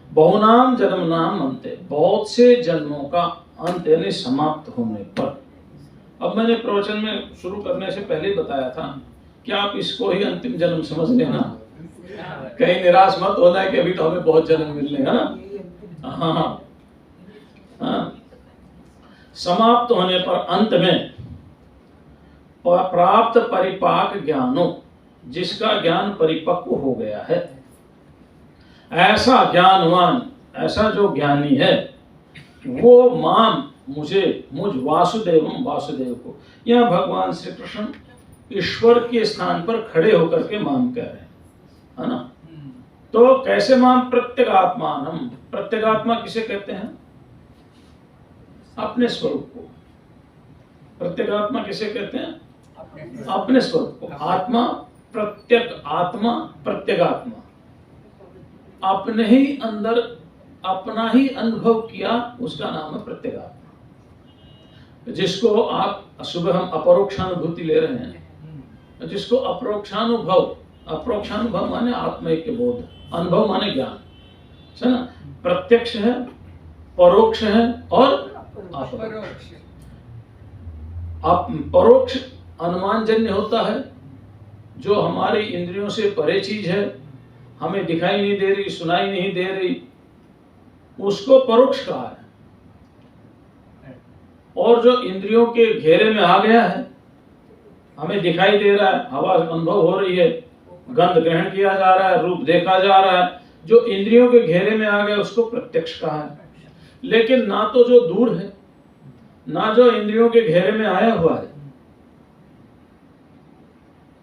बहुनाम जन्म नाम अंते, बहुत से जन्मों का अंत यानी समाप्त होने पर। अब मैंने प्रवचन में शुरू करने से पहले बताया था कि आप इसको ही अंतिम जन्म समझ लेना, कहीं निराश मत होना है कि अभी तो हमें बहुत जन्म मिलने, है ना? हाँ, समाप्त होने पर अंत में प्राप्त परिपाक ज्ञानो, जिसका ज्ञान परिपक्व हो गया है, ऐसा ज्ञानवान, ऐसा जो ज्ञानी है, वो माम मुझ वासुदेवम, वासुदेव को। यहाँ भगवान श्री कृष्ण ईश्वर के स्थान पर खड़े होकर के माम कह रहे हैं, है ना? तो कैसे माम? प्रत्यगात्मानम। प्रत्यगात्मा किसे कहते हैं? अपने स्वरूप को। प्रत्यगात्मा किसे कहते हैं? अपने अपने स्वरूप को। आत्मा, प्रत्यक आत्मा, प्रत्यगात्मा, अपने ही अंदर अपना ही अनुभव किया, उसका नाम है प्रत्यगात्मा। जिसको आप सुबह हम अपरोक्षानुभूति ले रहे हैं, जिसको अपरोक्षानुभव माने आत्मैक्य बोध, अनुभव माने ज्ञान, है ना। प्रत्यक्ष है, परोक्ष है और अपरोक्ष। परोक्ष अनुमानजन्य होता है, जो हमारी इंद्रियों से परे चीज है, हमें दिखाई नहीं दे रही, सुनाई नहीं दे रही, उसको परोक्ष कहा है। और जो इंद्रियों के घेरे में आ गया है, हमें दिखाई दे रहा है, हवा अनुभव हो रही है, गंध ग्रहण किया जा रहा है, रूप देखा जा रहा है, जो इंद्रियों के घेरे में आ गया उसको प्रत्यक्ष कहा है। लेकिन ना तो जो दूर है, ना जो इंद्रियों के घेरे में आया हुआ है,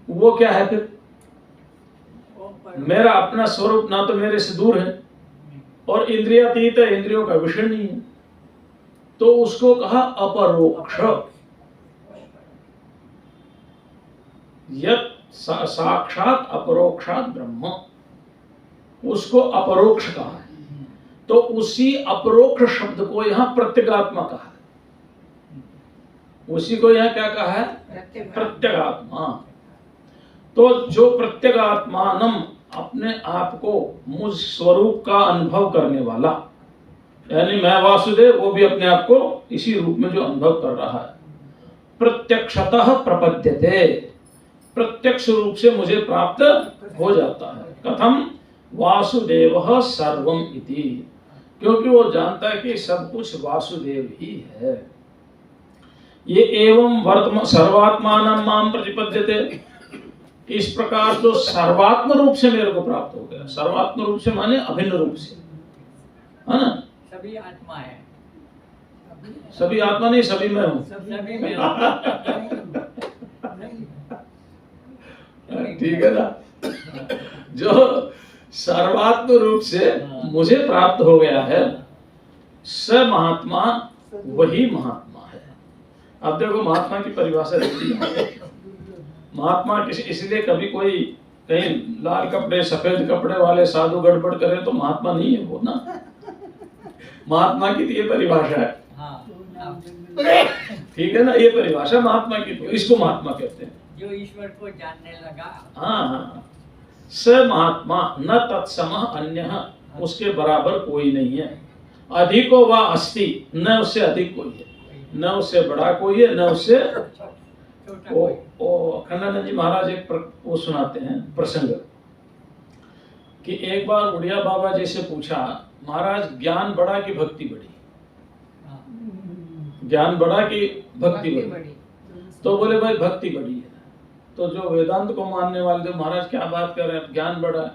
वो क्या है फिर? मेरा अपना स्वरूप ना तो मेरे से दूर है और इंद्रियातीत है, इंद्रियों का विषय नहीं है, तो उसको कहा अपरोक्ष। यत् साक्षात अपरोक्षात ब्रह्म, उसको अपरोक्ष कहा है। तो उसी अपरोक्ष शब्द को यहाँ प्रत्यगात्मा कहा है। उसी को यहाँ क्या कहा है? प्रत्यगात्मा। तो जो प्रत्यगात्मानम, अपने आप को मुझ स्वरूप का अनुभव करने वाला, यानी मैं वासुदेव, वो भी अपने आप को इसी रूप में जो अनुभव कर रहा है, प्रत्यक्षतः प्रपद्यते, प्रत्यक्ष रूप से मुझे प्राप्त हो जाता है। कथम? वासुदेव सर्वम इति, क्योंकि वो जानता है कि सब कुछ वासुदेव ही है। ये एवं वर्तमान सर्वात्मानं माम प्रतिपद्यते, इस प्रकार जो सर्वात्म रूप से मेरे को प्राप्त हो गया। सर्वात्म रूप से माने अभिन्न रूप से, है ना। सभी आत्मा है, सभी आत्मा नहीं, सभी मैं हूँ। सभी में ठीक है ना। जो सर्वात्म रूप से मुझे प्राप्त हो गया है, स महात्मा वही महात्मा है। अब देखो महात्मा की परिभाषा देखी है। महात्मा किसी इसलिए कभी कोई कहीं लाल कपड़े सफेद कपड़े वाले साधु गड़बड़ करे तो महात्मा नहीं है वो ना। महात्मा की तो ये परिभाषा है, ठीक है ना। ये परिभाषा महात्मा की, तो इसको महात्मा कहते हैं, जो ईश्वर को जानने लगा। हाँ। स महात्मा न तत्समः अन्यः, उसके बराबर कोई नहीं है। अधिको वा अस्ति, न उससे अधिक कोई है, न उससे बड़ा कोई है, न उससे वो अखंडानंद जी महाराज एक वो सुनाते हैं प्रसंग कि एक बार उड़िया बाबा जी से पूछा, महाराज ज्ञान बड़ा कि भक्ति बड़ी? ज्ञान बड़ा कि भक्ति बड़ी? तो बोले भाई भक्ति बड़ी है। तो जो वेदांत को मानने वाले थे, महाराज क्या बात कर रहे हैं, ज्ञान बड़ा है?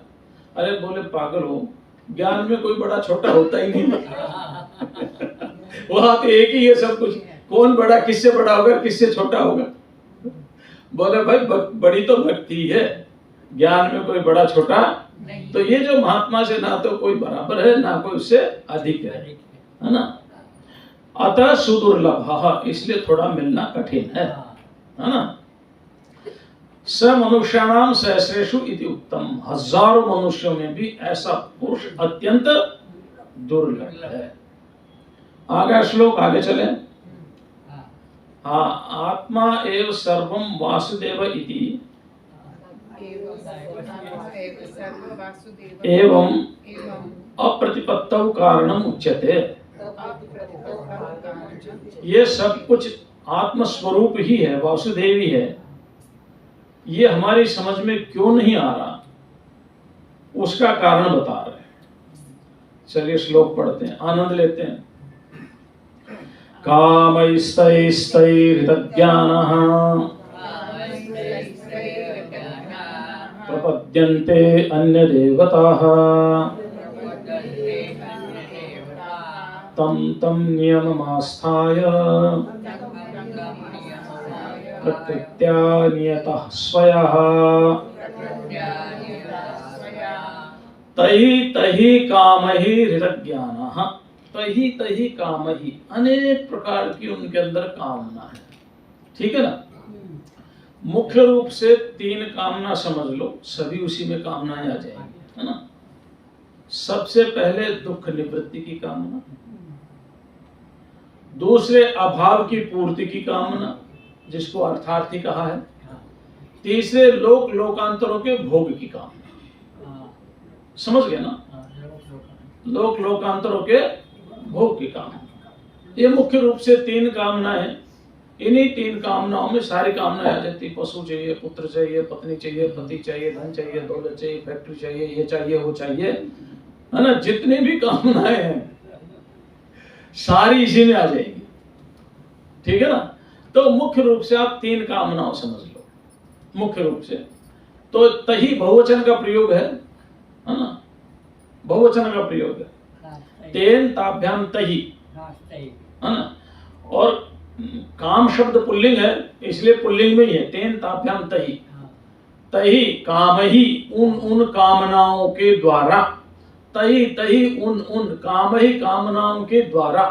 अरे बोले पागल हो, ज्ञान में कोई बड़ा छोटा होता ही नहीं। वहां तो एक ही है सब कुछ, कौन बड़ा किससे बड़ा होगा, किससे छोटा होगा? बोले भाई बड़ी तो भक्ति है, ज्ञान में कोई बड़ा छोटा नहीं। तो ये जो महात्मा से ना तो कोई बराबर है, ना कोई उससे अधिक है ना। अतः सुदुर्लभ, इसलिए थोड़ा मिलना कठिन है ना। स मनुष्याणाम सहस्रेषु इति उत्तम, हजारों मनुष्यों में भी ऐसा पुरुष अत्यंत दुर्लभ है। आगे श्लोक, आगे चले। आत्मा एव सर्वम वासुदेव इति एवं अप्रतिपत्तौ कारणम उच्यते। ये सब कुछ आत्म स्वरूप ही है, वासुदेव ही है। ये हमारी समझ में क्यों नहीं आ रहा, उसका कारण बता रहे हैं। चलिए श्लोक पढ़ते हैं, आनंद लेते हैं। कामैस्तैस्तैर्हृतज्ञानः प्रपद्यन्ते अन्यदेवताः तं तं नियममास्थाय प्रकृत्या नियतः स्वयः तहि तहि कामैः हृतज्ञानः। तही तही काम ही, अनेक प्रकार की उनके अंदर कामना है। ठीक है ना। मुख्य रूप से 3 कामना समझ लो, सभी उसी में कामनाएं आ जाएंगी, है ना। सबसे पहले दुख निवृत्ति की कामना, दूसरे अभाव की पूर्ति की कामना जिसको अर्थार्थी कहा है, तीसरे लोक लोकांतरों के भोग की कामना। समझ गए ना, लोक लोकांतरों के भोग की कामना। ये मुख्य रूप से 3 कामनाएं। इन्हीं 3 कामनाओं में सारी कामनाएं आ जाती। पशु चाहिए, पुत्र चाहिए, पत्नी चाहिए, पति चाहिए, धन चाहिए, दौलत चाहिए, फैक्ट्री चाहिए, ये चाहिए, वो चाहिए, है ना। जितनी भी कामनाएं हैं सारी इसी में आ जाएगी। ठीक है ना। तो मुख्य रूप से आप 3 कामनाओं समझ लो मुख्य रूप से। तो तही बहुवचन का प्रयोग है ना, बहुवचन का प्रयोग है। तेन ताभ्याम तही, है ना। और काम शब्द पुल्लिंग है, इसलिए पुल्लिंग में ही है। तेन ताभ्याम तही, तही काम ही, उन कामनाओं के द्वारा, तही तही उन काम ही कामनाओं के द्वारा।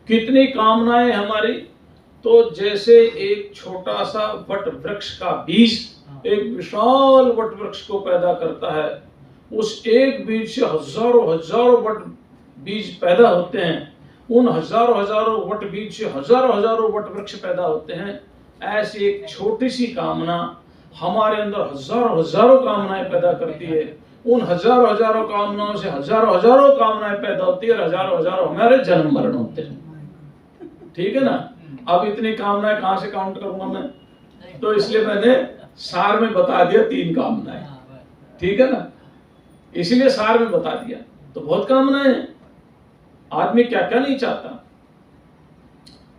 कितनी कामनाएं हमारी, तो जैसे एक छोटा सा वट वृक्ष का बीज एक विशाल वट वृक्ष को पैदा करता है, उस एक बीज से हजारों हजारों वट बीज पैदा होते हैं, उन हजारों हजारों वट बीज से हजारों हजारों वट वृक्ष पैदा होते हैं। ऐसी एक छोटी सी कामना हमारे अंदर हजारों हजारों कामनाएं पैदा करती है। उन हजारों हजारों कामनाओं से हजारों हजारों कामनाएं पैदा होती है और हजारों हजारों हमारे जन्म मरण होते हैं। ठीक है ना। अब इतनी कामनाएं कहां से काउंट करूंगा मैं, तो इसलिए मैंने सार में बता दिया 3 कामनाएं। ठीक है ना, इसलिए सार में बता दिया। तो बहुत कामनाएं हैं। आदमी क्या क्या नहीं चाहता।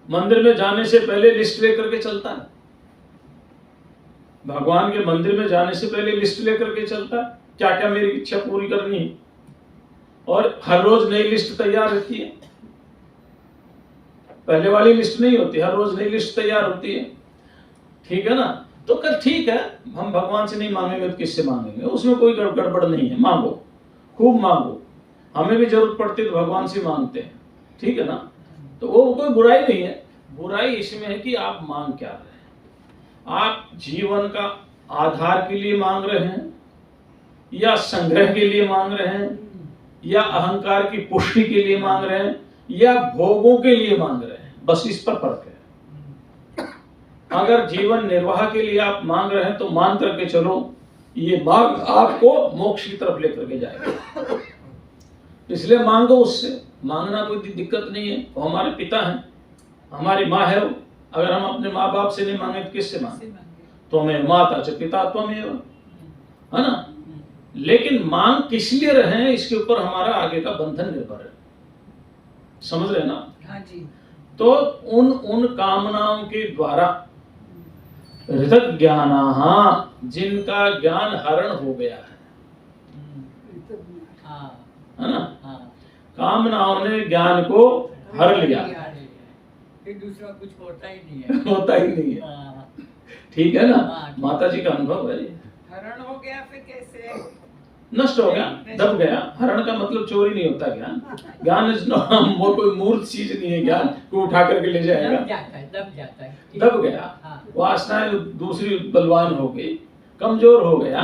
मंदिर में जाने से पहले लिस्ट लेकर के चलता है, भगवान के मंदिर में जाने से पहले लिस्ट लेकर के चलता है, क्या क्या मेरी इच्छा पूरी करनी है। और हर रोज नई लिस्ट तैयार रहती है, पहले वाली लिस्ट नहीं होती, हर रोज नई लिस्ट तैयार होती है। ठीक है ना। तो कर ठीक है, हम भगवान से नहीं मांगेंगे तो किससे मांगेंगे, उसमें कोई गड़बड़ नहीं है। मांगो, खूब मांगो, हमें भी जरूरत पड़ती है तो भगवान से मांगते हैं। ठीक है ना। तो वो कोई बुराई नहीं है। बुराई इसमें है कि आप मांग क्या रहे हैं। आप जीवन का आधार के लिए मांग रहे हैं, या संग्रह के लिए मांग रहे हैं, या अहंकार की पुष्टि के लिए मांग रहे हैं, या भोगों के लिए मांग रहे हैं। बस इस पर फर्क है। अगर जीवन निर्वाह के लिए आप मांग रहे हैं तो मान करके चलो, ये मांग आपको मोक्ष की तरफ लेकर के जाएगा। इसलिए मांगो उससे, मांगना कोई दिक्कत नहीं है। वो हमारे पिता हैं, हमारी माँ है। अगर हम अपने माँ बाप से नहीं मांगे तो किससे मांगे। तो हमें माता च पिता त्वमेव, है ना। लेकिन मांग किस लिए रहे हैं, इसके ऊपर हमारा आगे का बंधन निर्भर है। समझ रहे ना। हाँ जी। तो उन कामनाओं के द्वारा ऋतक ज्ञानाः, जिनका ज्ञान हरण हो गया है ना। कामनाओं ने ज्ञान को हर लिया, फिर दूसरा कुछ होता ही नहीं है। होता ही नहीं है। ठीक है ना। माता जी का अनुभव है। हरण हो गया, फिर कैसे नष्ट हो गया, दब गया। हरण का मतलब चोरी नहीं होता ज्ञान। ज्ञान वो कोई मूर्त चीज नहीं है। ज्ञान को उठा करके ले जाएगा, दब जाता है। दब गया। वासनाएं दूसरी बलवान हो गई, कमजोर हो गया,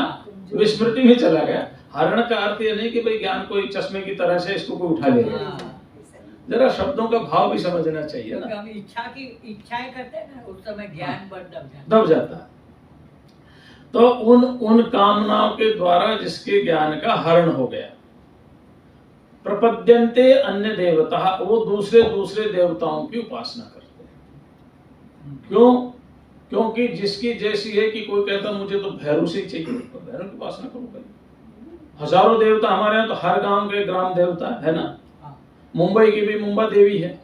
विस्मृति में चला गया। हरण का अर्थ ये नहीं कि भाई ज्ञान कोई चश्मे की तरह से इसको कोई उठा लेगा। जरा शब्दों का भाव भी समझना चाहिए ना। हम इच्छाएं करते हैं ना, उस समय ज्ञान पर दब जाता है। तो उन कामनाओं के द्वारा जिसके ज्ञान का हरण हो गया। प्रपद्यन्ते अन्य देवता, वो दूसरे देवताओं की उपासना करते हैं। क्यों? क्योंकि जिसकी जैसी है कि कोई कहता मुझे तो भैरव से ही चाहिए, तो भैरव की उपासना करो भाई। हजारों देवता हमारे यहाँ, तो हर गांव के ग्राम देवता है ना। मुंबई की भी मुंबा देवी है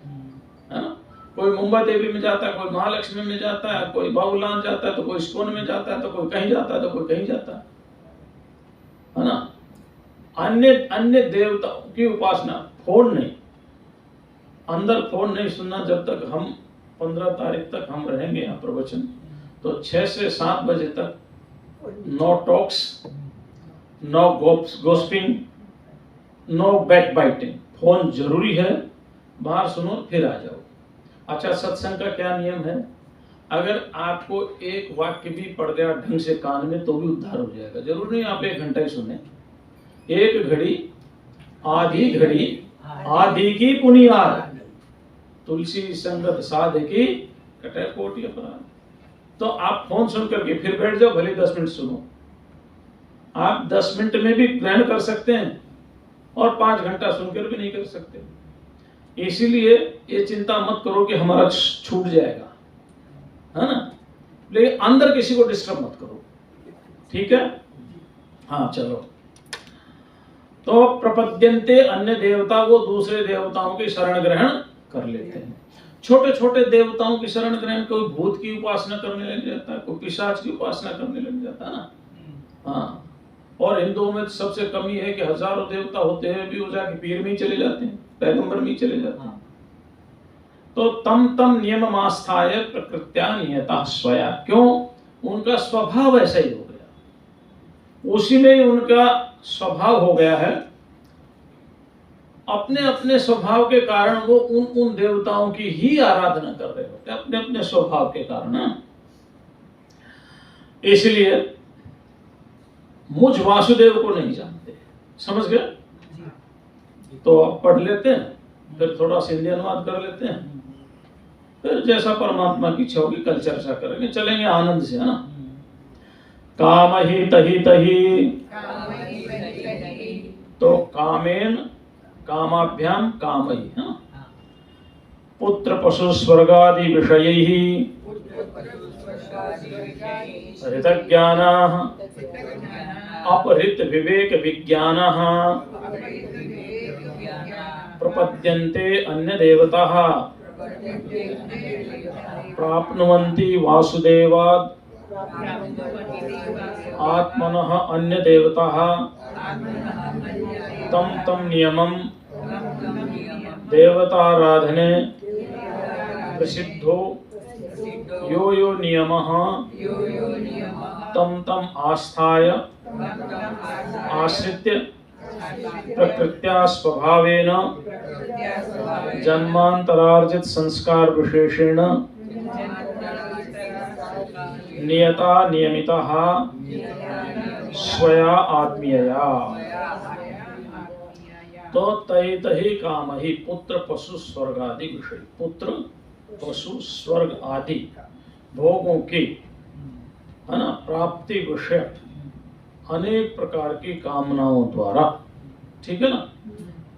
ना। कोई मुंबा देवी में जाता है, कोई महालक्ष्मी में जाता है, कोई बाबूलान जाता है, तो कोई इस्कॉन में जाता है, तो कोई कहीं जाता है, तो कोई कहीं जाता है ना। अन्य देवताओं की उपासना। फोन नहीं, अंदर फोन नहीं सुनना। जब तक हम 15 तारीख तक हम रहेंगे यहाँ प्रवचन, तो 6 से 7 बजे तक no talks, no gossiping, no backbiting. Phone जरूरी है, बाहर सुनो फिर आ जाओ। अच्छा, सत्संग का क्या नियम है? अगर आपको एक वाक्य भी पड़ गया ढंग से कान में तो भी उद्धार हो जाएगा। जरूर नहीं आप 1 घंटा ही सुने। एक घड़ी आधी घड़ी आधी की पुनियार, तुलसी संगत साधकी कटे कोटि अपराध। तो आप फोन सुन करके फिर बैठ जाओ, भले 10 मिनट सुनो। आप 10 मिनट में भी ग्रहण कर सकते हैं और 5 घंटा सुनकर भी नहीं कर सकते। इसीलिए ये चिंता मत करो कि हमारा छूट जाएगा, है ना, लेकिन अंदर किसी को डिस्टर्ब मत करो, ठीक है? हाँ चलो। तो प्रपद्यन्ते अन्य देवता, वो दूसरे देवताओं की शरण ग्रहण कर लेते हैं। छोटे छोटे देवताओं की शरण ग्रहण, कोई भूत की उपासना करने लग जाता है, कोई पिशाच की उपासना करने लग जाता है ना। हाँ, और हिंदुओं में सबसे कमी है कि हजारों देवता होते हैं भी वो जाके पीर में ही चले जाते हैं, पैगंबर में ही चले जाते हैं। तो तम तम नियम आस्थाय प्रकृत्या नियता स्वया, क्यों? उनका स्वभाव ऐसा ही हो गया, उसी में ही उनका स्वभाव हो गया है। अपने अपने स्वभाव के कारण वो उन देवताओं की ही आराधना कर रहे होते हैं, अपने अपने स्वभाव के कारण। इसलिए मुझ वासुदेव को नहीं जानते, समझ गए? तो आप पढ़ लेते हैं, फिर थोड़ा सा हिंदी अनुवाद कर लेते हैं, फिर जैसा परमात्मा की इच्छा होगी कल चर्चा करेंगे। चलेंगे आनंद से, है ना। काम ही तही तही, तो कामेन कामाभ्याम कामही, है ना। पुत्र पशु स्वर्गादि विषयैहि ऋतज्ञानाः अपहृत विवेक विज्ञानाः प्रपद्यन्ते अन्य देवताः प्राप्नुवन्ति वासुदेवात् आत्मनः अन्य देवताः तम तम नियमम देवताराधने प्रसिद्धो यो यो नियमः तम तम आस्थाय आश्रित्य प्रकृत्या स्वभावेन जन्मांतरार्जित संस्कार विशेषेण नियता नियमितः स्वया आत्मीयया। तो तय तही काम ही पुत्र पशु स्वर्ग आदि विषय, पुत्र पशु स्वर्ग आदि भोगों की, है ना, प्राप्ति विषय अनेक प्रकार की कामनाओं द्वारा, ठीक है ना,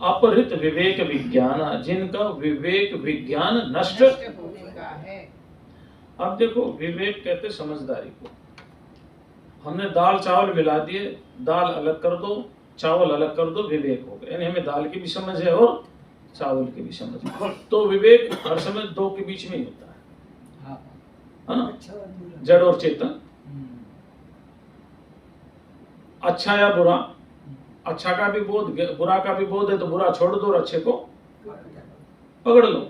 अपहृत विवेक विज्ञान, जिनका विवेक विज्ञान नष्ट हो चुका है। अब देखो, विवेक कहते समझदारी को। हमने दाल चावल मिला दिए, दाल अलग कर दो चावल अलग कर दो, विवेक हो गया। यानी हमें दाल की भी समझ है और चावल की भी समझ है। तो विवेक हर समय दो के बीच में ही होता है ना, जड़ और चेतन। अच्छा या बुरा, अच्छा का भी बोध बुरा का भी बोध है तो बुरा छोड़ दो और अच्छे को पकड़ लो।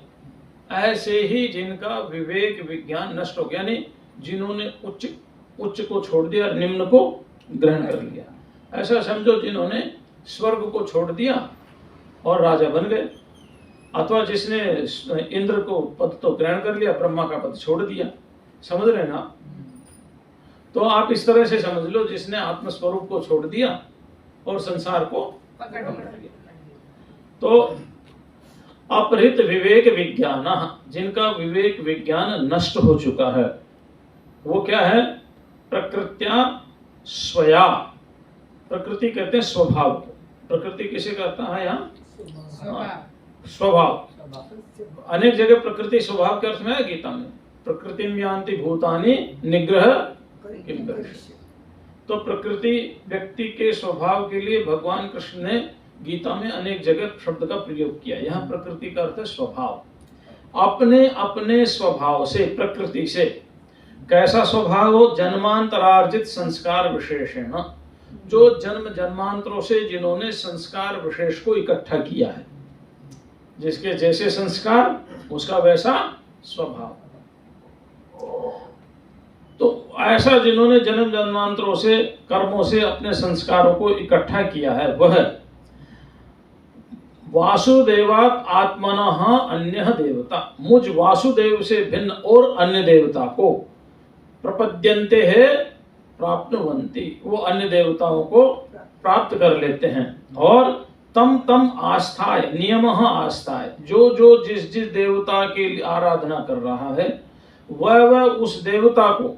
ऐसे ही जिनका विवेक विज्ञान नष्ट हो गया, यानी जिन्होंने उच्च को छोड़ दिया और निम्न को ग्रहण कर लिया, ऐसा समझो जिन्होंने स्वर्ग को छोड़ दिया और राजा बन गए, अथवा जिसने इंद्र को पद तो ग्रहण कर लिया, ब्रह्मा का पद छोड़ दिया। समझ रहे ना? तो आप इस तरह से समझ लो, जिसने आत्मस्वरूप को छोड़ दिया और संसार को पकड़ लिया। तो अपहृत विवेक विज्ञान, जिनका विवेक विज्ञान नष्ट हो चुका है, वो क्या है? प्रकृत्या स्वया, प्रकृति कहते हैं स्वभाव को। प्रकृति किसे कहता है यहाँ? स्वभाव। अनेक जगह प्रकृति स्वभाव के अर्थ में है गीता में, प्रकृति में यान्ति भूतानि निग्रह किम करिष्ये। तो प्रकृति व्यक्ति के स्वभाव के लिए भगवान कृष्ण ने गीता में अनेक जगह शब्द का प्रयोग किया। यहाँ प्रकृति का अर्थ है स्वभाव। अपने अपने स्वभाव से, प्रकृति से कैसा स्वभाव हो? जन्मांतरार्जित संस्कार विशेषण, जो जन्म जन्मांतरों से जिन्होंने संस्कार विशेष को इकट्ठा किया है, जिसके जैसे संस्कार उसका वैसा स्वभाव। तो ऐसा जिन्होंने जन्म जन्मांतरों से कर्मों से अपने संस्कारों को इकट्ठा किया है, वह वासुदेवात् आत्मनः अन्यः देवता, मुझ वासुदेव से भिन्न और अन्य देवता को प्रपद्यन्ते है प्राप्नुवन्ति, वो अन्य देवताओं को प्राप्त कर लेते हैं। और तम तम आस्थाय, नियमः आस्थाय, जो जो जिस जिस देवता की आराधना कर रहा है वह उस देवता को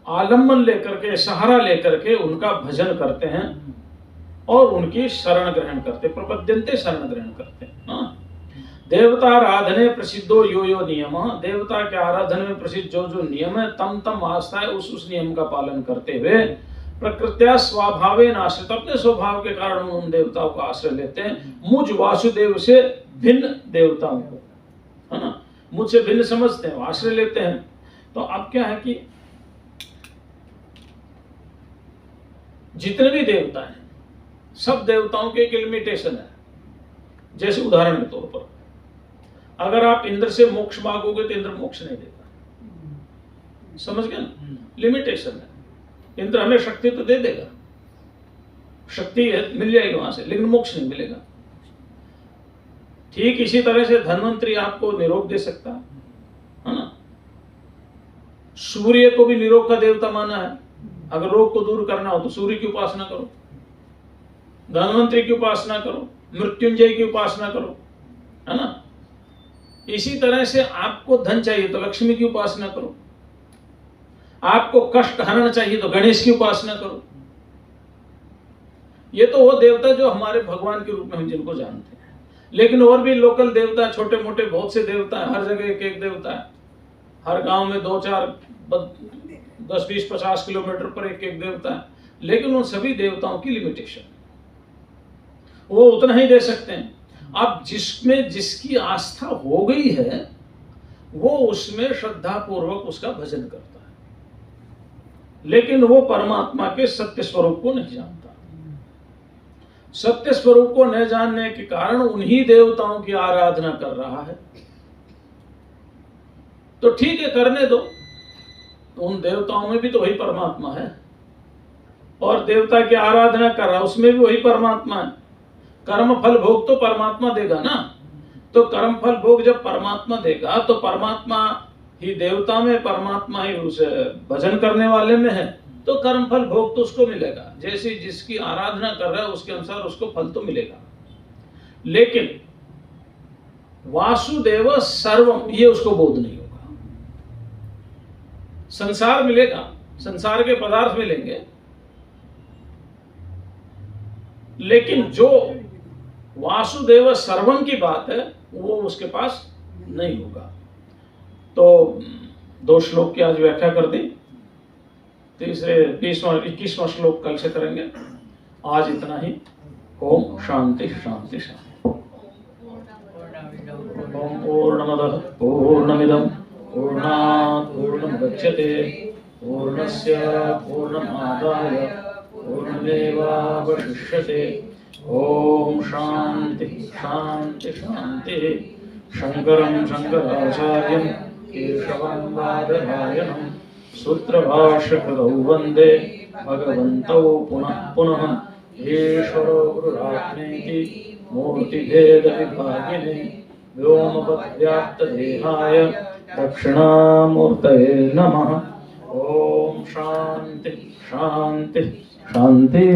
आलम्बन लेकर के, सहारा लेकर के उनका भजन करते हैं और उनकी शरण ग्रहण करते, प्रपद्यन्ते शरण ग्रहण करते हैं। देवता आराधने प्रसिद्धो यो यो नियम, देवता के आराधन में प्रसिद्ध जो जो नियम है तम तम आस्था है, उस नियम का पालन करते हुए प्रकृत्या स्वभावे आश्रित, अपने स्वभाव के कारण उन देवताओं को आश्रय लेते हैं, मुझ वासुदेव से भिन्न देवताओं को, है ना, मुझसे भिन्न समझते हैं, आश्रय लेते हैं। तो अब क्या है कि जितने भी देवता हैं सब देवताओं के एक लिमिटेशन है। जैसे उदाहरण के तौर पर अगर आप इंद्र से मोक्ष मांगोगे तो इंद्र मोक्ष नहीं देगा, समझ गए ना, लिमिटेशन है। इंद्र हमें शक्ति तो दे देगा, शक्ति मिल जाएगी वहां से, लेकिन मोक्ष नहीं मिलेगा। ठीक इसी तरह से धन्वंतरी आपको निरोग दे सकता है ना। सूर्य को भी निरोग का देवता माना है, अगर रोग को दूर करना हो तो सूर्य की उपासना करो, धन्वंतरी की उपासना करो, मृत्युंजय की उपासना करो, है ना। इसी तरह से आपको धन चाहिए तो लक्ष्मी की उपासना करो, आपको कष्ट हरण चाहिए तो गणेश की उपासना करो। ये तो वो देवता जो हमारे भगवान के रूप में हम जिनको जानते हैं, लेकिन और भी लोकल देवता, छोटे मोटे बहुत से देवता है, हर जगह एक एक देवता है, हर गांव में 2-4 10-20-50 किलोमीटर पर एक एक देवता है, लेकिन उन सभी देवताओं की लिमिटेशन, वो उतना ही दे सकते हैं। अब जिसमें जिसकी आस्था हो गई है वो उसमें श्रद्धा पूर्वक उसका भजन करता है, लेकिन वो परमात्मा के सत्य स्वरूप को नहीं जानता। सत्य स्वरूप को न जानने के कारण उन्हीं देवताओं की आराधना कर रहा है। तो ठीक है, करने दो, उन देवताओं में भी तो वही परमात्मा है, और देवता की आराधना कर रहा है उसमें भी वही परमात्मा है। कर्म फल भोग तो परमात्मा देगा ना, तो कर्म फल भोग जब परमात्मा देगा तो परमात्मा ही देवता में, परमात्मा ही उस भजन करने वाले में है, तो कर्म फल भोग तो उसको मिलेगा। जैसे जिसकी आराधना कर रहा है उसके अनुसार उसको फल तो मिलेगा। लेकिन वासुदेव सर्वम ये उसको बोध नहीं होगा। संसार मिलेगा, संसार के पदार्थ मिलेंगे, लेकिन जो वासुदेव सर्वम की बात है वो उसके पास नहीं होगा। तो 2 श्लोक की आज व्याख्या कर दी, तीसरे 21वां श्लोक कल से करेंगे। आज इतना ही। ओम शांति शांति शांति। ओम पूर्णमदः पूर्णमिदं पूर्णात् पूर्णमुदच्यते पूर्णस्य पूर्णमादाय पूर्णमेवावशिष्यते। ओम शांति शांति शांति। शंकरं शंकराचार्यं केशवं बादरायणं सूत्रभाष्यकृतौ वन्दे भगवन्तौ पुनः पुनः। ईश्वरो गुरुरात्मेति मूर्तिभेदविभागिने व्योमवद्व्याप्तदेहाय दक्षिणामूर्तये नमः। ओम शांति शांति शांति।